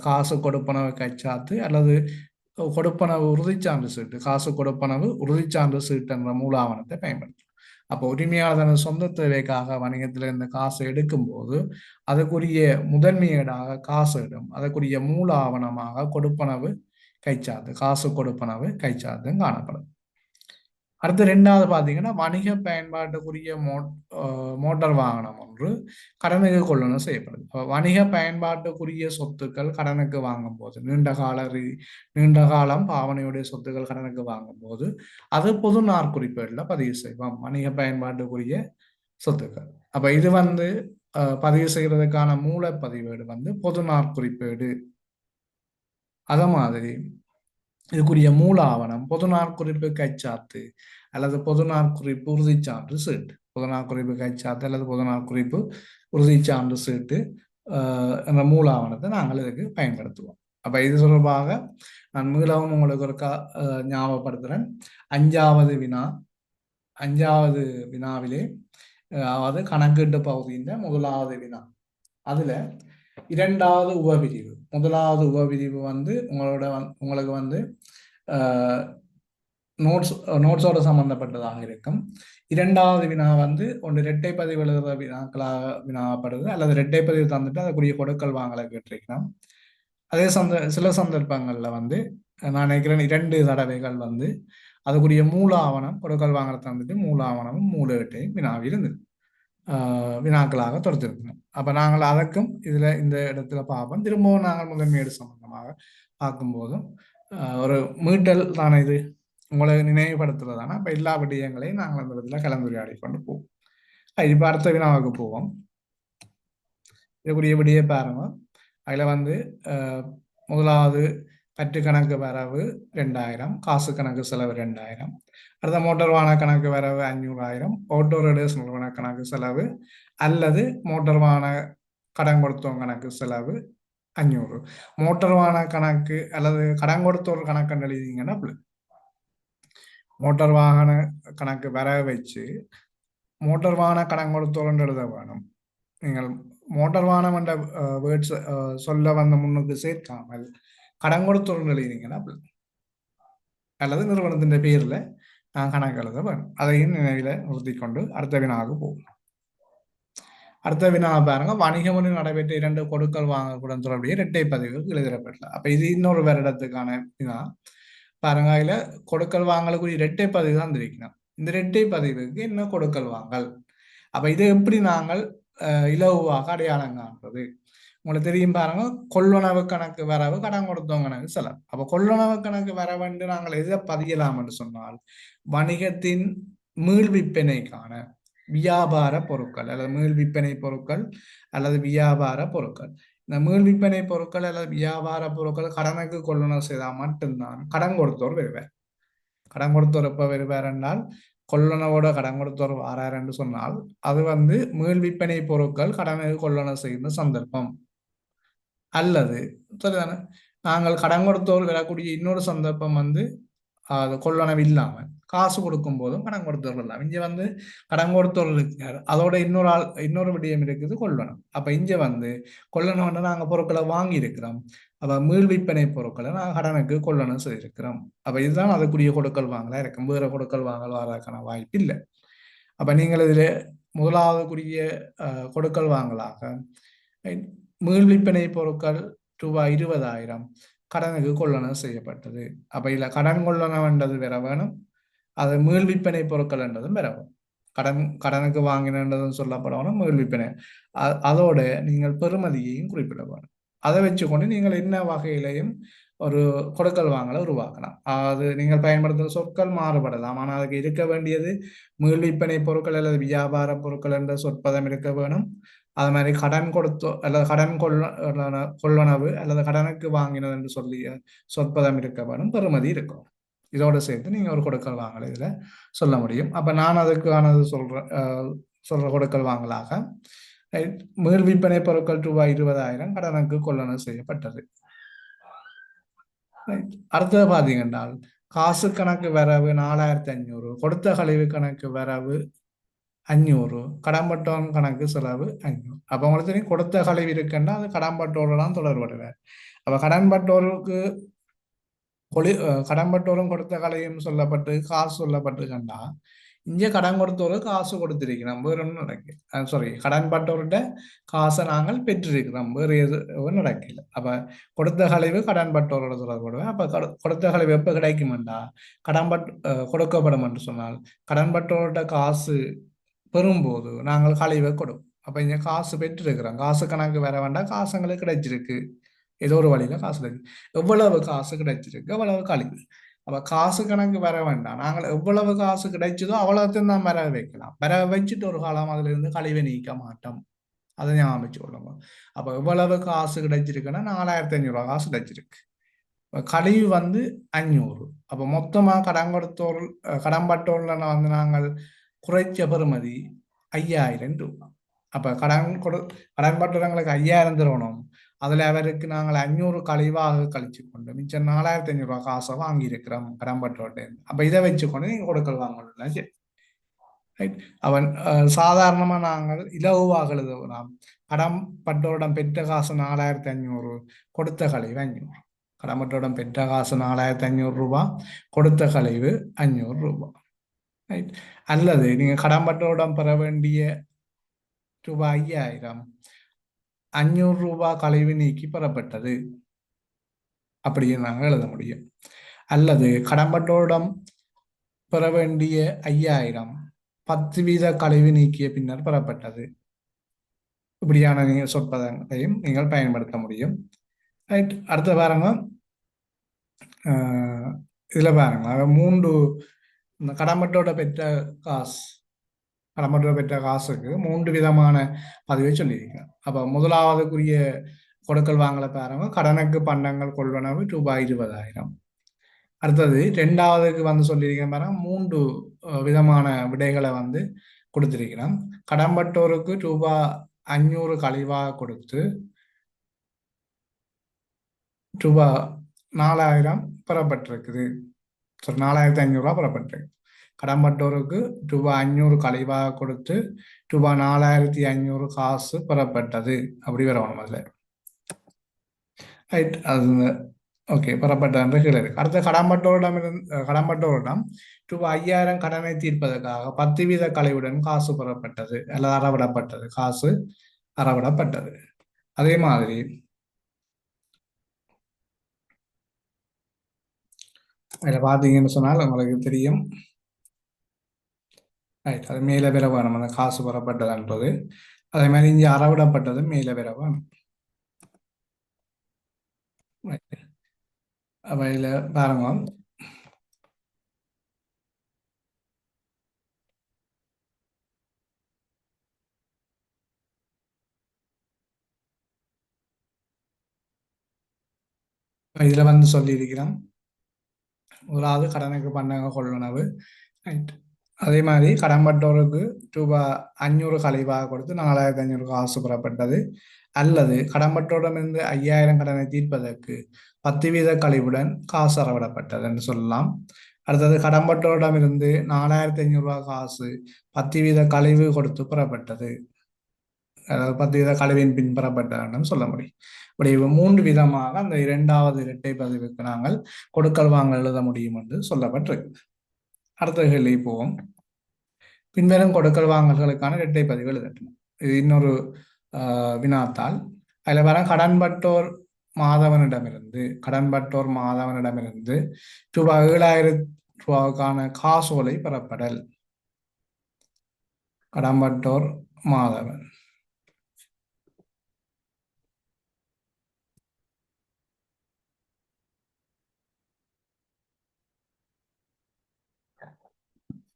காசு கொடுப்பனவு கைச்சாத்து அல்லது கொடுப்பனவு உறுதிச்சான்று சீட்டு, காசு கொடுப்பனவு உறுதிச்சான்று சீட்டு என்ற மூல ஆவணத்தை பயன்படுத்துவோம். அப்போ உரிமையாளர் சொந்த தேவைக்காக வணிகத்தில் இந்த காசை எடுக்கும்போது அதுக்குரிய முதன்மையீடாக காசு இடும், அதுக்குரிய மூல ஆவணமாக கொடுப்பனவு கைச்சாத்து, காசு கொடுப்பனவு கைச்சாத்தும் காணப்படும். அடுத்து ரெண்டாவது பார்த்தீங்கன்னா வணிக பயன்பாட்டுக்குரிய மோட்டார் வாகனம் ஒன்று கடனுக்கு கொள்ளணும் செய்யப்படுது. வணிக பயன்பாட்டுக்குரிய சொத்துக்கள் கடனுக்கு வாங்கும் போது நீண்ட காலம் பாவனையுடைய சொத்துக்கள் கடனுக்கு வாங்கும் போது அது பொது நாற்குறிப்பேடுல பதிவு செய்வோம், வணிக பயன்பாட்டுக்குரிய சொத்துக்கள். அப்ப இது வந்து பதிவு செய்யறதுக்கான மூல பதிவேடு வந்து பொது நாற்குறிப்பேடு. அத மாதிரி இதுக்குரிய மூல ஆவணம் பொது நாற்குறிப்பு கைச்சாத்து அல்லது பொது நாற்குறிப்பு உறுதிச்சான்று சீட்டு. பொது நாற்குறிப்பு கைச்சாத்து அல்லது பொது நாற்குறிப்பு உறுதிச்சான்று சீட்டு என்ற மூல ஆவணத்தை நாங்கள் இதுக்கு பயன்படுத்துவோம். அப்ப இது தொடர்பாக நான் மீளவும் உங்களுக்கு ஒரு ஞாபகப்படுத்துறேன். அஞ்சாவது வினாவிலே அதாவது கணக்கீட்டு பகுதியின் முதலாவது வினா, அதுல இரண்டாவது உபபிரிவு, முதலாவது உபபிரிவு வந்து உங்களுக்கு வந்து நோட்ஸோட சம்பந்தப்பட்டதாக இருக்கும். இரண்டாவது வினா வந்து ஒன்று இரட்டை பதிவு எழுதுற வினாக்களாக வினாப்படுது, அல்லது இரட்டை பதிவு தந்துட்டு அதுக்குரிய கொடுக்கல் வாங்கலை கேட்டிருக்கலாம். அதே சில சந்தர்ப்பங்கள்ல வந்து நான் நினைக்கிறேன் 2 தடவைகள் வந்து அதுக்குரிய மூல ஆவணம் கொடுக்கல் வாங்கலை தந்துட்டு மூல ஆவணமும் மூல இரட்டையும் வினாவில் இருந்தது, வினாக்களாக தொடுத்திருக்கணும். அப்ப நாங்கள் அதற்கும் இந்த இடத்துல பார்ப்போம். திரும்பவும் நாங்கள் முதன்மையீடு சம்பந்தமாக பார்க்கும்போதும் ஒரு மீட்டல் தானே இது உங்களை நினைவுபடுத்துறதானா. அப்ப எல்லா விடயங்களையும் நாங்கள் அந்த இடத்துல கலந்துரையாடி கொண்டு போவோம். இப்ப அடுத்த வினாவுக்கு போவோம். இதுக்குரிய விடிய பாருங்க. அதுல வந்து முதலாவது பற்று கணக்கு வரவு 2000, காசு கணக்கு செலவு 2000, அடுத்த மோட்டார் வாகன கணக்கு வரவு 500,000, ஓட்டோ ரேடியஸ் நிறுவன கணக்கு செலவு அல்லது மோட்டார் வாகன கடன் கொடுத்தோம் கணக்கு செலவு 500. மோட்டார் வாகன கணக்கு அல்லது கடன் கொடுத்தோர் கணக்கு எழுதிங்கன்னா மோட்டார் வாகன கணக்கு வர வச்சு மோட்டார் வாகன கடன் கொடுத்தோர் எழுத வேணும். நீங்கள் மோட்டார் வாகனம் என்ற வேர்ட்ஸ் சொல்ல வந்த முன்னுக்கு சேர்க்காமல் கடன் கொடுத்தோர் எழுதினீங்கன்னா அல்லது நிறுவனத்தின் பேர்ல நான் கணக்கு எழுத வேணும். அதையும் நினைவில் நிறுத்தி கொண்டு அடுத்த வினாவுக்கு போகும். அடுத்த வினா பாருங்க, வணிகமொழி நடைபெற்ற 2 கொடுக்கல் வாங்கக்கூட தொடர்புடைய இரட்டை பதிவுகள் எழுதப்படல. அப்ப இது இன்னொரு வருடத்துக்கான வினா பாருங்க. இதுல கொடுக்கல் வாங்கலுக்குரிய இரட்டை பதிவு தான் தெரிவிக்கணும். இந்த இரட்டை பதிவுக்கு என்ன கொடுக்கல் வாங்கல், அப்ப இதை எப்படி நாங்கள் இலகுவாக அடையாளம் காண்றது? உங்களுக்கு தெரியும் பாருங்க, கொள்ளுணவு கணக்கு வரவு கடன் கொடுத்தவங்க கணக்கு செலவு. அப்ப கொள்ளுணவு கணக்கு வரவென்று நாங்கள் எதை பதியலாம் என்று சொன்னால் வணிகத்தின் மீள் விற்பனைக்கான வியாபார பொருட்கள் அல்லது மீள் விற்பனை பொருட்கள் அல்லது வியாபார பொருட்கள். இந்த மீள் விற்பனை பொருட்கள் அல்லது வியாபார பொருட்கள் கடனுக்கு கொள்ளுணவு செய்தால் மட்டும்தான் கடன் கொடுத்தோர் வருவார். கடன் கொடுத்தோர் எப்ப வருவார் என்றால் கொள்ளுணவோட கடன் கொடுத்தோர் வாரார் என்று சொன்னால் அது வந்து மீள் விற்பனை பொருட்கள் கடனுக்கு கொள்ளுணவு செய்கின்ற சந்தர்ப்பம். அல்லது சரிதானே, நாங்கள் கடன் கொடுத்தோர் வரக்கூடிய இன்னொரு சந்தர்ப்பம் வந்து அது கொள்ளனவு இல்லாமல் காசு கொடுக்கும் போதும் கடன் கொடுத்தோர் இல்லாம இங்க வந்து கடன் கொடுத்தோர் இருக்காரு, அதோட இன்னொரு விடயம் இருக்குது கொள்ளணும். அப்ப இங்க வந்து கொள்ளணும் நாங்க பொருட்களை வாங்கி இருக்கிறோம். அப்ப மீள் விற்பனை பொருட்களை நாங்கள் கடனுக்கு கொள்ளணும் செய்திருக்கிறோம். அப்ப இதுதான் அதுக்குரிய கொடுக்கல் வாங்கலா இருக்கும். வேற கொடுக்கல் வாங்கல் வரதுக்கான வாய்ப்பு இல்லை. அப்ப நீங்கள் இதுல முதலாவதுக்குரிய கொடுக்கல் வாங்கலாக மீள் விற்பனை பொருட்கள் ரூபாய் 20,000 கடனுக்கு கொள்ளணும் செய்யப்பட்டது. அப்ப இல்ல கடன் கொள்ளணும்ன்றது வேற வேணும், அது மீள் விற்பனை பொருட்கள் என்றதும் வேற வேணும். கடனுக்கு வாங்கினதும் சொல்லப்படணும், மீள் விற்பனை அதோட நீங்கள் பெறுமதியையும் குறிப்பிட வேணும். அதை வச்சுக்கொண்டு நீங்கள் என்ன வகையிலையும் ஒரு கொடுக்கல் வாங்கலை உருவாக்கலாம். அது நீங்கள் பயன்படுத்துகிற சொற்கள் மாறுபடலாம், ஆனால் அதுக்கு இருக்க வேண்டியது மீள் விற்பனை பொருட்கள் அல்லது வியாபார பொருட்கள் என்ற சொற்பதம் இருக்க வேணும். அது மாதிரி கடன் கொடுத்தோ அல்லது கடன் கொள்ளனவு அல்லது கடனுக்கு வாங்கினது என்று சொல்லிய சொற்பதம் இருக்க வேணும், பெறுமதி இருக்கும். இதோட சேர்த்து நீங்க ஒரு கொடுக்கல் வாங்கலை இதுல சொல்ல முடியும். அப்ப நான் அதுக்கானது சொல்ற கொடுக்கல் வாங்கலாக மீள் விற்பனை பொருட்கள் ரூபாய் 20,000 கடனுக்கு கொள்ளனவு செய்யப்பட்டது. அடுத்தது பாத்தீங்கன்னா காசு கணக்கு வரவு 4,500, கொடுத்த கழிவு கணக்கு வரவு 500, கடன்பட்டோன் கணக்கு செலவு 500. அப்ப உங்களுக்கு தெரியும் கொடுத்த கழிவு இருக்குன்னா அது கடன்பட்டோடு தான் தொடர்படுவார். அப்ப கடன்பட்டோருக்கு கடன்பட்டோரும் கொடுத்த கலையும் சொல்லப்பட்டு காசு சொல்லப்பட்டு கண்டா இங்கே கடன் கொடுத்தவரு காசு கொடுத்திருக்கிறோம், வேற ஒன்றும் நடக்கல. சாரி, கடன் பட்டவர்கிட்ட காசை நாங்கள் பெற்றிருக்கிறோம், வேறு எதுவும் நடக்கல. அப்ப கொடுத்த கழிவு கடன் பட்டவரோட தொடர்புடைய. அப்ப கொடுத்த கழிவு எப்ப கிடைக்குமெண்டா, கடன் பட் கொடுக்கப்படும் என்று சொன்னால் கடன் பட்டவர்கிட்ட காசு பெறும்போது நாங்கள் கழிவை கொடுப்போம். அப்ப இங்க காசு பெற்றிருக்கிறோம், காசு கணக்கு வர வேண்டாம், காசு எங்களுக்கு கிடைச்சிருக்கு, ஏதோ ஒரு வழியில காசு கிடைக்கு. எவ்வளவு காசு கிடைச்சிருக்கு, எவ்வளவு கழிவு. அப்ப காசு கணக்கு வர வேண்டாம், நாங்கள் எவ்வளவு காசு கிடைச்சதோ அவ்வளவுத்தையும் தான் வர வைக்கலாம். வர வச்சுட்டு ஒரு காலம் அதுல இருந்து கழிவை நீக்க மாட்டோம், அதை ஞாபகம் வச்சு கொள்ளுங்க. அப்ப எவ்வளவு காசு கிடைச்சிருக்குன்னா 4500 ரூபாய் காசு கிடைச்சிருக்கு. கழிவு வந்து 500. அப்ப மொத்தமா கடன் கொடுத்தோர் கடன்பட்டோர்ல வந்து நாங்கள் குறைச்ச பெறுமதி 5000 ரூபாய். அப்ப கடன்பட்டவங்களுக்கு 5000 தரணும், அதுல அவருக்கு நாங்கள் 500 கழிவாக கழிச்சு கொண்டு மிச்சம் 4500 ரூபாய் காசை வாங்கி இருக்கிறோம் கடன்பட்டோர்கிட்ட. அப்ப இதை வச்சுக்கொண்டு நீங்க கொடுக்கல் வாங்கணும். சரி, ரைட். அவன் சாதாரணமா நாங்கள் இலகுவாக எழுதலாம். கடன்பட்டோரிடம் பெற்ற காசு 4500, கொடுத்த கழிவு 500. கடன்பட்டோரிடம் பெற்ற காசு 4500 ரூபாய், கொடுத்த கழிவு 500 ரூபாய். ரைட். அல்லது நீங்க கடன்பட்டோரிடம் பெற வேண்டிய ரூபாய் 5000, 500 ரூபாய் கழிவு நீக்கி பெறப்பட்டது, அப்படியே நாங்கள் எழுத முடியும். அல்லது கடன்பட்டோரிடம் பெற வேண்டிய 5000 10% கழிவு நீக்கிய பின்னர் பெறப்பட்டது. இப்படியான நீங்கள் சொற்பதங்களையும் நீங்கள் பயன்படுத்த முடியும். ரைட். அடுத்த பாருங்க, இதுல பாருங்க, 3 இந்த கடன்பட்டோட பெற்ற காசு, கடன்பட்டோட பெற்ற காசுக்கு 3 விதமான பதிவை சொல்லியிருக்கேன். அப்ப முதலாவதுக்குரிய கொடுக்கல் வாங்கல பாருங்க, கடனுக்கு பண்டங்கள் கொள்வனவு ரூபாய் 20000. அடுத்தது ரெண்டாவதுக்கு வந்து சொல்லியிருக்கேன் பாருங்க, 3 விதமான விடைகளை வந்து கொடுத்திருக்கிறோம். கடன்பட்டோருக்கு ரூபாய் 500 கழிவாக கொடுத்து ரூபாய் 4000 பெறப்பட்டிருக்குது. 4500 ரூபாய் பெறப்பட்டிருக்கு. கடன்பட்டோருக்கு ரூபாய் 500 கழிவாக கொடுத்து ரூபாய் 4500 காசு பெறப்பட்டது, அப்படி வரணும் அதுல. ரைட். அது ஓகே, பெறப்பட்ட என்று கீழே இருக்கு. அடுத்த கடன்பட்டோரிடம் ரூபாய் 5000 கடனை தீர்ப்பதற்காக 10% கழிவுடன் காசு பெறப்பட்டது அல்லது அறவிடப்பட்டது, காசு அறவிடப்பட்டது. அதே மாதிரி அதுல பாத்தீங்கன்னு சொன்னால் உங்களுக்கு தெரியும். ரைட். அது மேல பெற வேணும், அந்த காசு பெறப்பட்டதுன்றது. அதே மாதிரி இங்கே அறவிடப்பட்டது மேல பெற வேணும். அப்ப இதுல பாருங்க, இதுல வந்து சொல்லியிருக்கிறோம், முதலாவது கடனுக்கு பண்டங்க கொள்வனவு. ரைட். அதே மாதிரி கடன்பட்டோருக்கு ரூபாய் 500 கழிவாக கொடுத்து 4500 காசு பெறப்பட்டது. அல்லது கடன்பட்டோரிடமிருந்து 5000 கடனை தீர்ப்பதற்கு 10% கழிவுடன் காசு அறவிடப்பட்டது என்று சொல்லலாம். அடுத்தது கடன்பட்டோரிடமிருந்து 4500 ரூபாய் காசு 10% கழிவு கொடுத்து பெறப்பட்டது, அதாவது 10% கழிவின் பின் பெறப்பட்டதுன்னு சொல்ல முடியும். இப்படி 3 விதமாக அந்த இரண்டாவது இரட்டை பதிவுக்கு நாங்கள் கொடுக்கல் வாங்கல் எழுத முடியும் என்று சொல்லப்பட்டிருக்கு. அடுத்த கேள்வி போவோம். பின்வரும் கொடுக்கல் வாங்கல்களுக்கான இரட்டை பதிவு எழுதட்டும். இது இன்னொரு வினாத்தால். அதுல வர கடன்பட்டோர் மாதவனிடமிருந்து ரூபாய் 7000 ரூபாவுக்கான காசோலை பெறப்படல். கடன்பட்டோர் மாதவன்.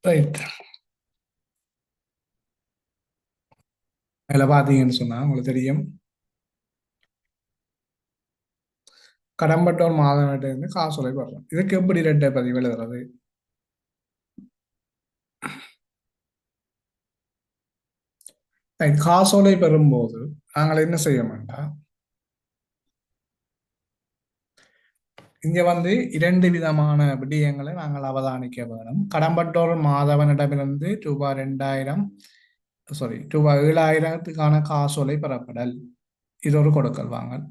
ரைட். அதில் பார்த்தீங்கன்னு சொன்னா உங்களுக்கு தெரியும், கடன்பட்டோர் மாதவன்கிட்ட இருந்து காசோலை பெறலாம். இதுக்கு எப்படி இரட்டை பதிவு எழுதுறது? காசோலை பெறும்போது நாங்கள் என்ன செய்ய மாட்டோம், இங்க வந்து 2 விதமான விடயங்களை நாங்கள் அவதானிக்க வேணும். கடன்பட்டோர் மாதவனிடமிருந்து ரூபாய் 2000 ரூபாய் 7000த்துக்கான காசோலை பெறப்படல், இது ஒரு கொடுக்கல் வாங்கல்.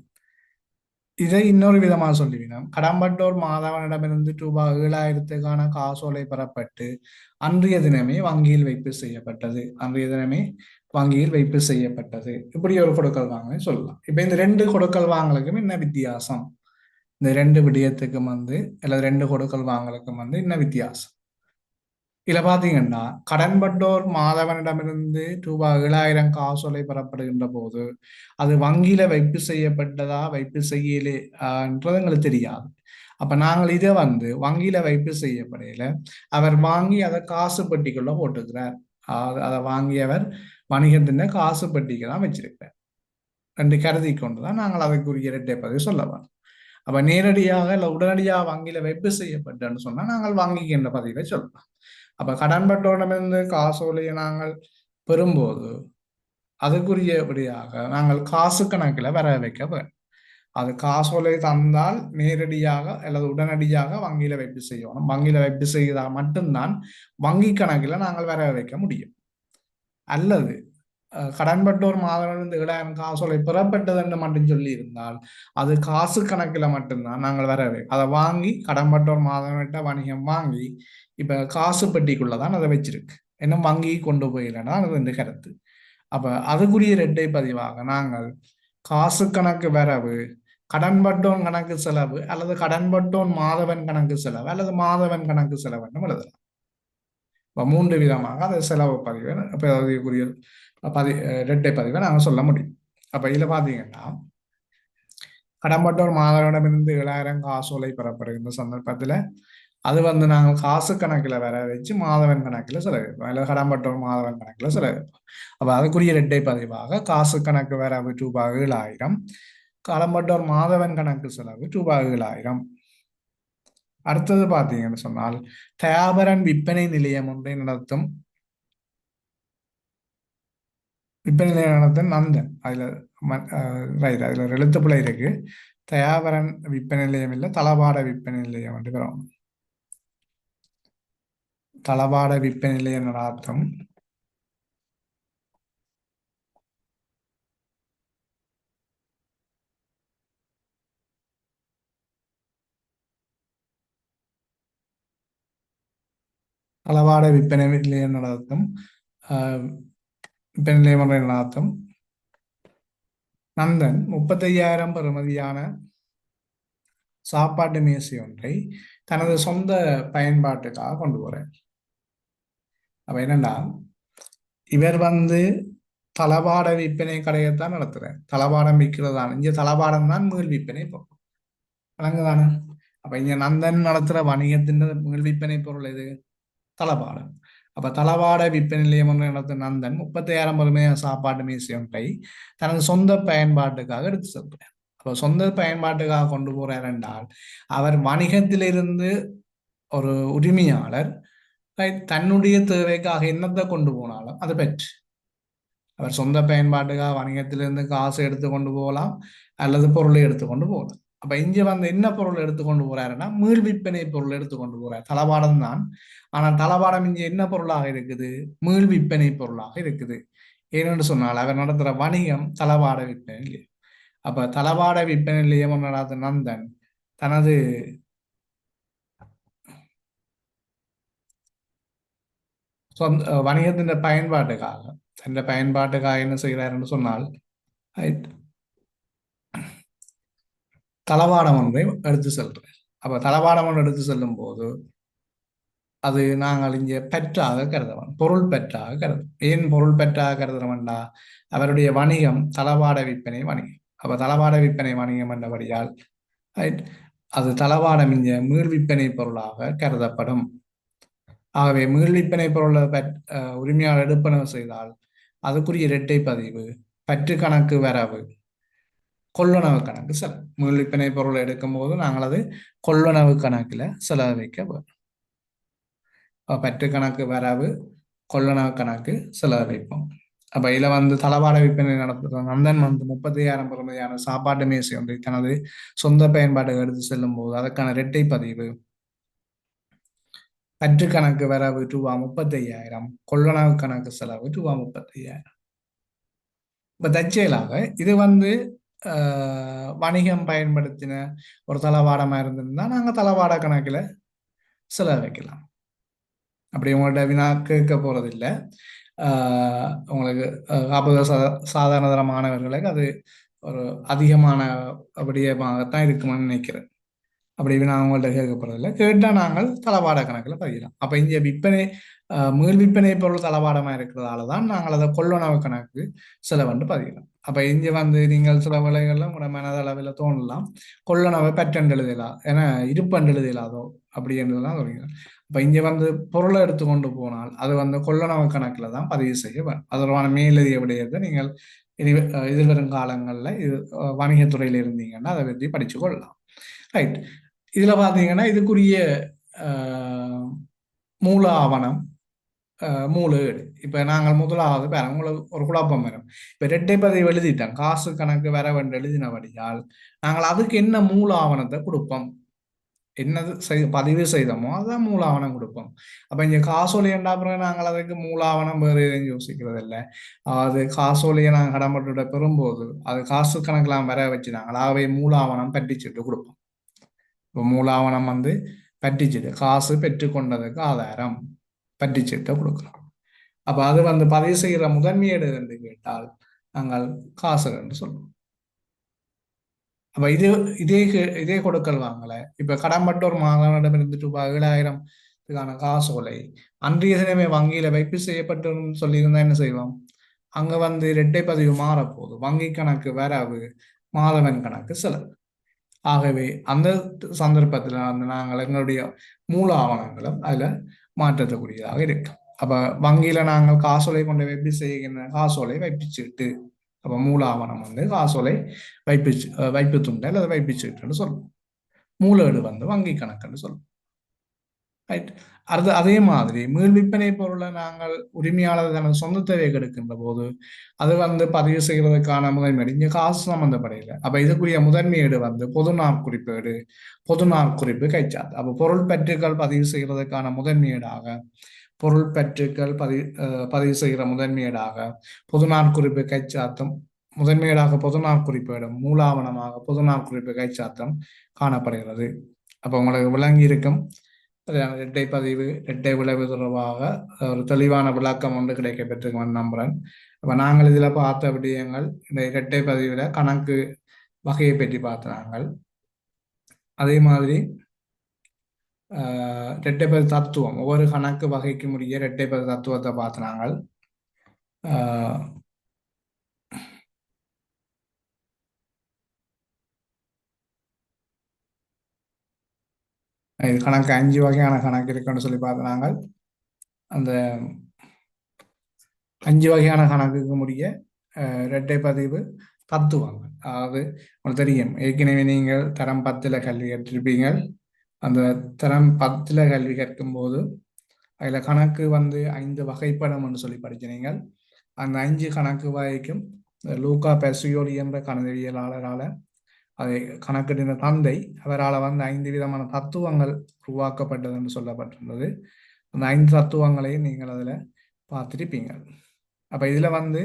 இதை இன்னொரு விதமாக சொல்லிவினோம். கடம்பட்டோர் மாதவனிடமிருந்து ரூபாய் 7,000க்கான காசோலை பெறப்பட்டு அன்றைய தினமே வங்கியில் வைப்பு செய்யப்பட்டது. அன்றைய தினமே வங்கியில் வைப்பு செய்யப்பட்டது. இப்படி ஒரு கொடுக்கல் வாங்கலை சொல்லலாம். இப்ப இந்த ரெண்டு கொடுக்கல் வாங்கலுக்கும் என்ன வித்தியாசம்? இந்த ரெண்டு விடயத்துக்கும் அல்லது ரெண்டு கொடுக்கல் வாங்கலுக்கும் என்ன வித்தியாசம்? இதுல பாத்தீங்கன்னா, கடன்பட்டோர் மாதவனிடமிருந்து ரூபாய் 7,000 காசோலை பெறப்படுகின்ற போது அது வங்கியில வைப்பு செய்யப்பட்டதா வைப்பு செய்யலைன்றது எங்களுக்கு தெரியாது. அப்ப நாங்கள் இதை வங்கியில வைப்பு செய்யப்படையில அவர் வாங்கி அதை காசு பெட்டிக்குள்ள போட்டுக்கிறார். அதை வாங்கியவர் வணிகத்தின் காசு பெட்டிக்கு தான் வச்சிருக்கிறார் என்று கருதி கொண்டுதான் நாங்கள் அதற்குரிய இரட்டை பதிவு சொல்லலாம். அப்ப நேரடியாக இல்லை உடனடியாக வங்கியில வைப்பு செய்யப்பட்டன்னு சொன்னா நாங்கள் வங்கிக்கு என்ற பதிவை சொல்லலாம். அப்ப கடன்பட்டோரிடமிருந்து காசோலையை நாங்கள் பெறும்போது அதுக்குரியபடியாக நாங்கள் காசு கணக்கில் வர வைக்க வேண்டும். அது காசோலை தந்தால் நேரடியாக அல்லது உடனடியாக வங்கியில வைப்பு செய்யணும். வங்கியில வைப்பு செய்தால் மட்டும்தான் வங்கி கணக்கில் நாங்கள் வர வைக்க முடியும். அல்லது கடன்பட்டோர் மாதம் 7,000 காசோலை பெறப்பட்டது என்று மட்டும் சொல்லி இருந்தால் அது காசு கணக்கில் மட்டும்தான் நாங்கள் வர அதை வாங்கி கடன்பட்டோர் மாதம் வணிகம் வாங்கி இப்ப காசு பெட்டிக்குள்ளதான் அதை வச்சிருக்கு. இன்னும் வங்கி கொண்டு போயிடலன்னா அது இந்த கருத்து. அப்ப அதுக்குரிய இரட்டை பதிவாக நாங்கள் காசு கணக்கு வரவு, கடன்பட்டோன் கணக்கு செலவு அல்லது கடன்பட்டோன் மாதவன் கணக்கு செலவு அல்லது மாதவன் கணக்கு செலவு என்று எழுதலாம். இப்ப 3 விதமாக அது செலவு பதிவு அப்ப அதுக்குரிய இரட்டை பதிவை நாங்கள் சொல்ல முடியும். அப்ப இதுல பாத்தீங்கன்னா கடன்பட்டோர் மாதவனிடமிருந்து 7,000 காசோலை பெறப்படுகின்ற சந்தர்ப்பத்துல அது நாங்கள் காசு கணக்கில் வர வச்சு மாதவன் கணக்கில் செலவிப்போம். இல்லை கடன்பட்டோர் மாதவன் கணக்கில் செலவிப்போம். அப்போ அதுக்குரிய இரட்டை பதிவாக காசு கணக்கு வரவு ரூபாய் 7,000, கடன்பட்டோர் மாதவன் கணக்கு செலவு ரூபாய் 7,000. அடுத்தது பார்த்தீங்கன்னு சொன்னால் தயாபரன் விற்பனை நிலையம் ஒன்றை நடத்தும் விற்பனை நிலையம் நடத்தும் நந்தன். அதுல எழுத்துப்பிழை இருக்கு. தயாபரன் விற்பனை நிலையம் இல்லை, தளபாட விற்பனை நிலையம் என்று வரும். தளபாட விற்பனை நிலையம் நடாத்தும் தளவாட விற்பனை நிலையம் நடத்தும் விற்பனை நிலையம் ஒன்றை நடாத்தும் நந்தன் 35,000 பெறுமதியான சாப்பாட்டு மேசை ஒன்றை தனது சொந்த பயன்பாட்டுக்காக கொண்டு போறார். அப்ப என்னன்னா இவர் தளபாட விற்பனை கடையத்தான் நடத்துறார். தளபாடம் விற்கிறதான இங்க தளபாடம் தான் மீள் விற்பனை பொருள் வழங்குதானே. அப்ப இங்க நந்தன் நடத்துற வணிகத்தின் மீள் விற்பனை பொருள் எது? தளபாடம். அப்ப தளவாட விற்பனை நிலையம் ஒன்று நடத்தும் நந்தன் 35,000 பெறுமதியான சாப்பாட்டு மேசை ஒன்றை தனது சொந்த பயன்பாட்டுக்காக எடுத்து செல்றார். அப்ப சொந்த பயன்பாட்டுக்காக கொண்டு போறார் என்றால் அவர் வணிகத்திலிருந்து ஒரு உரிமையாளர் தன்னுடைய தேவைக்காக என்னத்தை கொண்டு போனாலும் அதை பெற்று அவர் சொந்த பயன்பாட்டுக்காக வணிகத்திலிருந்து காசு எடுத்து கொண்டு போகலாம் அல்லது பொருளை எடுத்துக்கொண்டு போகலாம். அப்ப இங்க என்ன பொருள் எடுத்துக்கொண்டு போறாருன்னா மீள் விற்பனை பொருள் எடுத்துக்கொண்டு போறார். தளபாடம் தான். ஆனால் தளபாடம் இங்க என்ன பொருளாக இருக்குது? மீள் விற்பனை பொருளாக இருக்குது. ஏனென்று சொன்னால் அவர் நடத்துற வணிகம் தளபாட விற்பனை நிலையம். அப்ப தளபாட விற்பனை நிலையம் நடத்தும் நந்தன் தனது சொந்த வணிகத்தின் பயன்பாட்டுக்காக தன் பயன்பாட்டுக்காக என்ன செய்கிறார் சொன்னால் தளவாடம் ஒன்றை எடுத்து செல்றார். அப்ப தளவாடம் ஒன்று எடுத்து செல்லும் போது அது நாங்கள் இங்கே பெற்றாக கருதவன் பொருள் பெற்றாக கருதும். ஏன் பொருள் பெற்றாக கருதுறோம்டா அவருடைய வணிகம் தளவாட விற்பனை வணிகம். அப்ப தளவாட விற்பனை வணிகம் என்றபடியால் அது தளவாடம் இங்கே மீள் விற்பனை பொருளாக கருதப்படும். ஆகவே மீள் விற்பனை பொருளை உரிமையாளர் எடுப்பனவு செய்தால் அதுக்குரிய இரட்டை பதிவு பற்று கணக்கு வரவு கொள்ளுணவு கணக்கு செலவு. மீள் விற்பனை பொருளை எடுக்கும் போது நாங்கள் அது கொள்ளுணவு கணக்குல செலவு வைக்க வேண்டும். பற்று கணக்கு வரவு கொள்ளுணவு கணக்கு செலவு வைப்போம். அப்ப இதுல தளவாட விற்பனை நடத்துற நந்தன் 35,000 பெறுமதியான சாப்பாட்டு மேசை ஒன்றை தனது சொந்த பயன்பாடு எடுத்து செல்லும் போது அதற்கான இரட்டை பதிவு பற்று கணக்கு வரவு ரூபாய் 35,000, கொள்ளுணவு கணக்கு செலவு ரூபாய் 35,000. இப்ப தற்செயலாக இது வணிகம் பயன்படுத்தின ஒரு தளவாடமாக இருந்திருந்தா நாங்கள் தளவாட கணக்கில் செலவழிக்கலாம். அப்படி உங்கள்ட்ட வினா கேட்க போறதில்ல. உங்களுக்கு சாதாரண தர மாணவர்களுக்கு அது ஒரு அதிகமான விடயமாகத்தான் இருக்குமான்னு நினைக்கிறேன். அப்படி நான் உங்கள்ட்ட கேட்க போறதில்ல. கேட்டால் நாங்கள் தளவாட கணக்கில் பதியலாம். அப்போ இங்கே விற்பனை மீள் விற்பனை பொருள் தளவாடமாக இருக்கிறதால தான் நாங்கள் அதை கொள்ளளவு கணக்கு செலவண்டு பதியலாம். அப்போ இங்கே வந்து நீங்கள் சில விலைகள்லாம் உங்களோட மனதளவில் தோணலாம், கொள்ளளவை பற்றண்டு எழுதலாம், ஏன்னா இருப்பண்டு எழுதலாதோ அப்படின்றதுலாம் சொல்லுங்க. அப்போ இங்கே வந்து பொருளை எடுத்துக்கொண்டு போனால் அது வந்து கொள்ளளவு கணக்கில் தான் பதிவு செய்ய வேணும். அதற்கான மேலதிக விடயத்தை நீங்கள் எதிர்வரும் காலங்களில் இது வணிகத்துறையில் இருந்தீங்கன்னா அதை பற்றி படித்து கொள்ளலாம். ரைட். இதுல பாத்தீங்கன்னா இதுக்குரிய மூல ஆவணம், மூலேடு. இப்ப நாங்கள் முதலாவது பாருங்க, உங்களுக்கு ஒரு குழப்பம் வரும். இப்ப இரட்டை பதிவு எழுதிட்டோம், காசு கணக்கு வர வேண்டும் எழுதினபடியால் நாங்கள் அதுக்கு என்ன மூல ஆவணத்தை கொடுப்போம், என்னது பதிவு செய்தோமோ அதுதான் மூல ஆவணம் கொடுப்போம். அப்ப இங்க காசோலை என்றா பிறகு நாங்கள் அதுக்கு மூல ஆவணம் வேறு எதுவும் யோசிக்கிறது இல்லை. அது காசோலையை நாங்கள் கடம்பட்டு பெறும்போது அது காசு கணக்கெல்லாம் வர வச்சு நாங்கள் ஆகவே மூல ஆவணம் பட்டிச்சுட்டு கொடுப்போம். இப்போ மூலாவணம் வந்து பற்றிச்சீட்டு, காசு பெற்றுக்கொண்டதுக்கு ஆதாரம் பற்றிச்சீட்டை கொடுக்குறோம். அப்போ அது வந்து பதிவு செய்கிற முதன்மையீடு என்று கேட்டால் நாங்கள் காசு என்று சொல்லுவோம். அப்போ இதே கொடுக்கல் வாங்கல. இப்போ கடன்பட்ட ஒரு மாதவனிடம் இருந்துட்டு ரூபாய் 7,000 காசோலை அன்றைய தினமே வங்கியில வைப்பு செய்யப்பட்டு சொல்லியிருந்தா என்ன செய்வோம், அங்க வந்து இரட்டை பதிவு மாறப்போகுது, வங்கி கணக்கு வரவு, மாதவன் கணக்கு செலவு. ஆகவே அந்த சந்தர்ப்பத்தில் வந்து நாங்கள் எங்களுடைய மூல ஆவணங்களும் அதில் மாற்றக்கூடியதாக இருக்கு. அப்போ வங்கியில் நாங்கள் காசோலை கொண்டு வைப்பு செய்கின்ற காசோலை வைப்புச்சீட்டு, அப்போ மூல ஆவணம் வந்து காசோலை வைப்பு துண்டல் அல்லது வைப்புச்சீட்டுன்னு சொல்லுவோம். மூலேடு வந்து வங்கி கணக்குன்னு சொல்லுவோம். ரைட். அதே மாதிரி மீள் விற்பனை பொருளை நாங்கள் உரிமையாளர் தனது சொந்த தேவையை எடுக்கின்ற போது அது வந்து பதிவு செய்கிறதுக்கான முதன்மையீடு இங்கே காசு சம்பந்தப்படையில. அப்ப இதுக்குரிய முதன்மையீடு வந்து பொது நாட்குறிப்பேடு, பொது நாட்குறிப்பு கைச்சாத்து. அப்போ பொருள் பற்றுக்கள் பதிவு செய்கிறதுக்கான முதன்மையீடாக பொருள் பற்றுக்கள் பதிவு செய்கிற முதன்மையீடாக பொது நாட்குறிப்பு கைச்சாத்தம், முதன்மையீடாக பொது நாட்குறிப்பேடும் மூலாவணமாக பொது நாட்குறிப்பு கைச்சாத்தம் காணப்படுகிறது. அப்போ உங்களுக்கு விளங்கி இருக்கும் இரட்டை பதிவு, இரட்டை விளைவு தொடர்பாக ஒரு தெளிவான விளக்கம் ஒன்று கிடைக்க பெற்றிருக்கோம் நம்புறேன். அப்ப நாங்கள் இதுல பார்த்த விடயங்கள் இந்த இரட்டை பதிவுல கணக்கு வகையை பற்றி பார்த்த நாங்கள். அதே மாதிரி இரட்டை பதிவு தத்துவம், ஒவ்வொரு கணக்கு வகைக்கு முடிய இரட்டை பதிவு தத்துவத்தை பார்த்த நாங்கள். இது கணக்கு 5 வகையான கணக்கு இருக்குன்னு சொல்லி பார்த்த நாங்கள். அந்த 5 வகையான கணக்குக்கு முடிய இரட்டை பதிவு தத்துவங்கள், அதாவது உங்களுக்கு தெரியும், ஏற்கனவே நீங்கள் தரம் 10 கல்வி கற்றிருப்பீங்க. அந்த தரம் 10 கல்வி கற்கும் போது அதில் கணக்கு வந்து 5 வகைப்படம்னு சொல்லி படிக்கிறீங்க. அந்த 5 கணக்கு வகைக்கும் லூகா பெர்சியோலி என்ற கணவியலாளரால் அதை கணக்கிட்ட தந்தை அவரால் வந்து 5 விதமான தத்துவங்கள் உருவாக்கப்பட்டது என்று சொல்லப்பட்டிருந்தது. அந்த 5 தத்துவங்களையும் நீங்கள் அதில் பார்த்துருப்பீங்க. அப்போ இதில் வந்து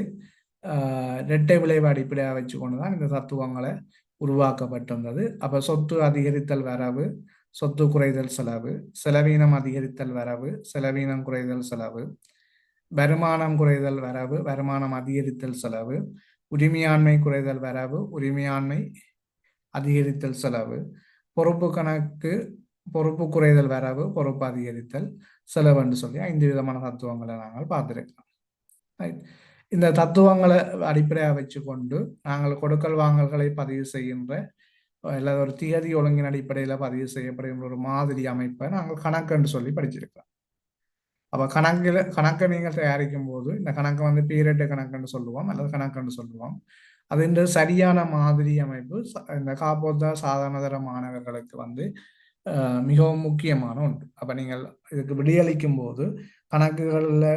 இரட்டை விளைவு அடிப்படையாக வச்சு கொண்டு தான் இந்த தத்துவங்களை உருவாக்கப்பட்டிருந்தது. அப்போ சொத்து அதிகரித்தல் வரவு, சொத்து குறைதல் செலவு, செலவீனம் அதிகரித்தல் வரவு, செலவீனம் குறைதல் செலவு, வருமானம் குறைதல் வரவு, வருமானம் அதிகரித்தல் செலவு, உரிமையாண்மை குறைதல் வரவு, உரிமையாண்மை அதிகரித்தல் செலவு, பொறுப்பு கணக்கு, பொறுப்பு குறைதல் வரவு, பொறுப்பு அதிகரித்தல் செலவுன்னு சொல்லி 5 விதமான தத்துவங்களை நாங்கள் பார்த்துருக்கோம். இந்த தத்துவங்களை அடிப்படையாக வச்சு கொண்டு நாங்கள் கொடுக்கல் வாங்கல்களை பதிவு செய்கின்ற அல்லது ஒரு தியதி ஒழுங்கின் அடிப்படையில் பதிவு செய்யப்படுகின்ற ஒரு மாதிரி அமைப்பை நாங்கள் கணக்குன்னு சொல்லி படிச்சிருக்கிறோம். அப்போ கணக்கை நீங்கள் தயாரிக்கும் போது இந்த கணக்கை வந்து பீரியட் கணக்குன்னு சொல்லுவோம் அல்லது கணக்குன்னு சொல்லுவோம். அது இந்த சரியான மாதிரி அமைப்பு இந்த காப்போத்த சாதாரணதர மாணவர்களுக்கு வந்து மிகவும் முக்கியமான ஒன்று. அப்போ நீங்கள் இதுக்கு விடியளிக்கும் போது கணக்குகளில்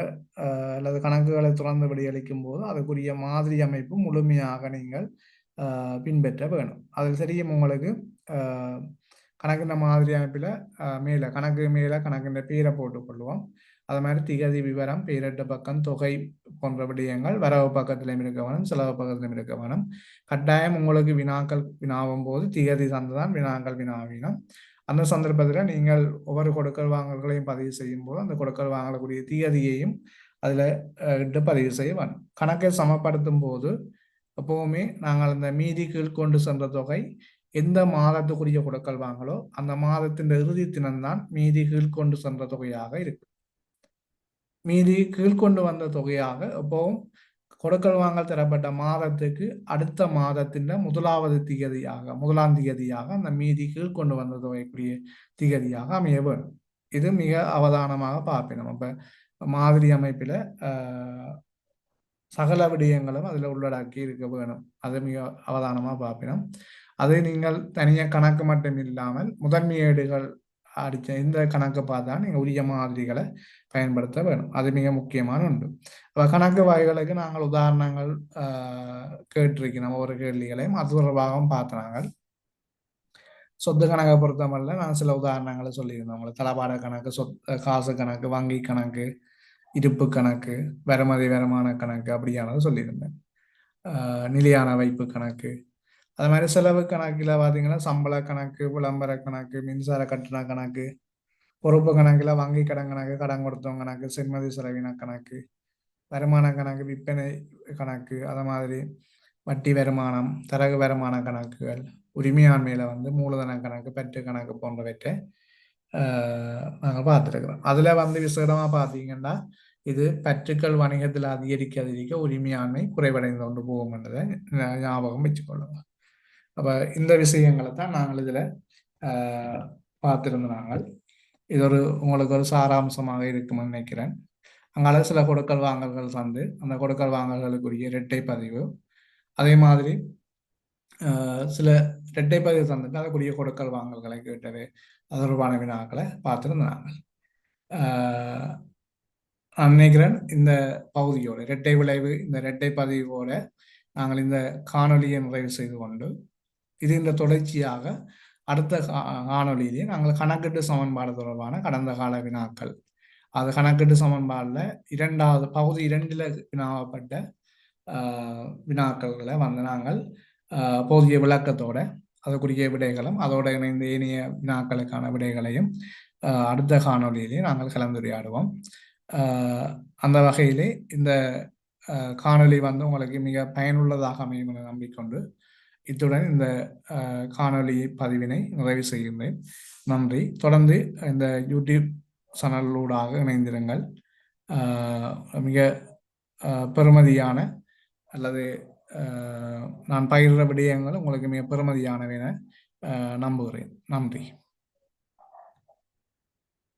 அல்லது கணக்குகளை துறந்து விடியளிக்கும் போது அதுக்குரிய மாதிரி அமைப்பு முழுமையாக நீங்கள் பின்பற்ற வேணும். அதில் தெரியும் உங்களுக்கு கணக்குன்ற மாதிரி அமைப்பில் மேலே கணக்கு மேலே கணக்குன்ற பேரை போட்டுக்கொள்வோம். அது மாதிரி திகதி விவரம், பேரிட்ட பக்கம், தொகை போன்ற விடயங்கள் வரவு பக்கத்திலும் இருக்க வேணும், செலவு பக்கத்திலும் இருக்க வேணும். கட்டாயம் உங்களுக்கு வினாக்கள் வினாவும் போது திகதி தந்துதான் வினாக்கள் வினாவினம். அந்த சந்தர்ப்பத்தில் நீங்கள் ஒவ்வொரு கொடுக்கல் வாங்கல்களையும் பதிவு செய்யும் போது அந்த கொடுக்கல் வாங்கக்கூடிய திகதியையும் அதில் இட்டு பதிவு செய்ய வேணும். கணக்கை சமப்படுத்தும் போது எப்பவுமே நாங்கள் அந்த மீதி கீழ் கொண்டு சென்ற தொகை எந்த மாதத்துக்குரிய கொடுக்கல் வாங்கலோ அந்த மாதத்தின் இறுதி தினம்தான் மீதி கீழ்கொண்டு சென்ற தொகையாக இருக்கு. மீதி கீழ்கொண்டு வந்த தொகையாக எப்பவும் கொடுக்கல் வாங்கல் தரப்பட்ட மாதத்துக்கு அடுத்த மாதத்தின் முதலாவது முதலாம் திகதியாக அந்த மீதி கீழ்கொண்டு வந்த தொகைக்குரிய திகதியாக அமைய வேணும். இது மிக அவதானமாக பார்ப்போம். அப்ப மாதிரி அமைப்பில் சகல விடயங்களும் அதில் உள்ளடக்கி இருக்க வேணும். அது மிக அவதானமாக பார்ப்பினோம். அதை நீங்கள் தனியாக கணக்கு மட்டும் இல்லாமல் முதன்மையேடுகள் அடித்த இந்த கணக்கு பார்த்தா நீங்கள் உரிய மாதிரிகளை பயன்படுத்த வேணும். அது மிக முக்கியமான ஒன்று. அப்போ கணக்கு வகைகளுக்கு நாங்கள் உதாரணங்கள் கேட்டிருக்கிறோம். ஒவ்வொரு கேள்விகளையும் அது தொடர்பாகவும் பார்த்தாங்க. சொத்து கணக்கை பொறுத்தமல்ல நான் சில உதாரணங்களை சொல்லியிருந்தோம். உங்களுக்கு தளபாட கணக்கு, காசு கணக்கு, வங்கி கணக்கு, இருப்பு கணக்கு, வருமான கணக்கு அப்படியானது சொல்லியிருந்தேன். நிலையான வைப்பு கணக்கு, அது மாதிரி செலவு கணக்கில் பார்த்தீங்கன்னா சம்பள கணக்கு, விளம்பர கணக்கு, மின்சார கட்டண கணக்கு, பொறுப்பு கணக்கில் வங்கி கடன் கணக்கு, கடன் கொடுத்தவங்க கணக்கு, சென்மதி செலவின கணக்கு, வருமான கணக்கு, விற்பனை கணக்கு, அது மாதிரி வட்டி வருமானம், தரகு வருமான கணக்குகள், உரிமையாண்மையில் மூலதன கணக்கு, பெற்று கணக்கு போன்றவற்றை நாங்கள் பார்த்துருக்குறோம். அதில் விசேடமாக பார்த்தீங்கன்னா இது பற்றுக்கள் வணிகத்தில் அதிகரிக்க உரிமையாண்மை குறைவடைந்து கொண்டு போகும் என்றதை ஞாபகம் வச்சுக்கொள்ளுங்க. அப்போ இந்த விஷயங்களை தான் நாங்கள் இதில் பார்த்துருந்த நாங்கள். இது உங்களுக்கு ஒரு சாராம்சமாக இருக்குமென்னு நினைக்கிறேன். அங்கால சில கொடுக்கல் வாங்கல்கள் தந்து அந்த கொடுக்கல் வாங்கல்களுக்குரிய இரட்டை பதிவு, அதே மாதிரி சில இரட்டை பதிவு தந்துட்டு அதுக்குரிய கொடுக்கல் வாங்கல்களை கேட்டது அது தொடர்பான வினாக்களை பார்த்துருந்தாங்க. நான் நினைக்கிறேன் இந்த பகுதியோட இரட்டை விளைவு, இந்த இரட்டை பதிவோட நாங்கள் இந்த காணொலியை நிறைவு செய்து கொண்டு இது இந்த தொடர்ச்சியாக அடுத்த காணொலியிலே நாங்கள் கணக்கீட்டு சமன்பாடு தொடர்பான கடந்த கால வினாக்கள், அது கணக்கீட்டு சமன்பாடில் இரண்டாவது பகுதி 2ல் வினாவப்பட்ட வினாக்களை நாங்கள் போதிய விளக்கத்தோட அதுக்குரிய விடைகளும் அதோட இணைந்த ஏனைய வினாக்களுக்கான விடைகளையும் அடுத்த காணொலியிலே நாங்கள் கலந்துரையாடுவோம். அந்த வகையிலே இந்த காணொலி உங்களுக்கு மிக பயனுள்ளதாக அமையும் என நம்பிக்கொண்டு இத்துடன் இந்த காணொலி பதிவினை நிறைவு செய்கின்றேன். நன்றி. தொடர்ந்து இந்த யூடியூப் சேனலூடாக இணைந்திருங்கள். மிக பெறுமதியான அல்லது நான் பயிர்ற விடயங்கள் உங்களுக்கு மிக பெறுமதியானவை என நம்புகிறேன். நன்றி.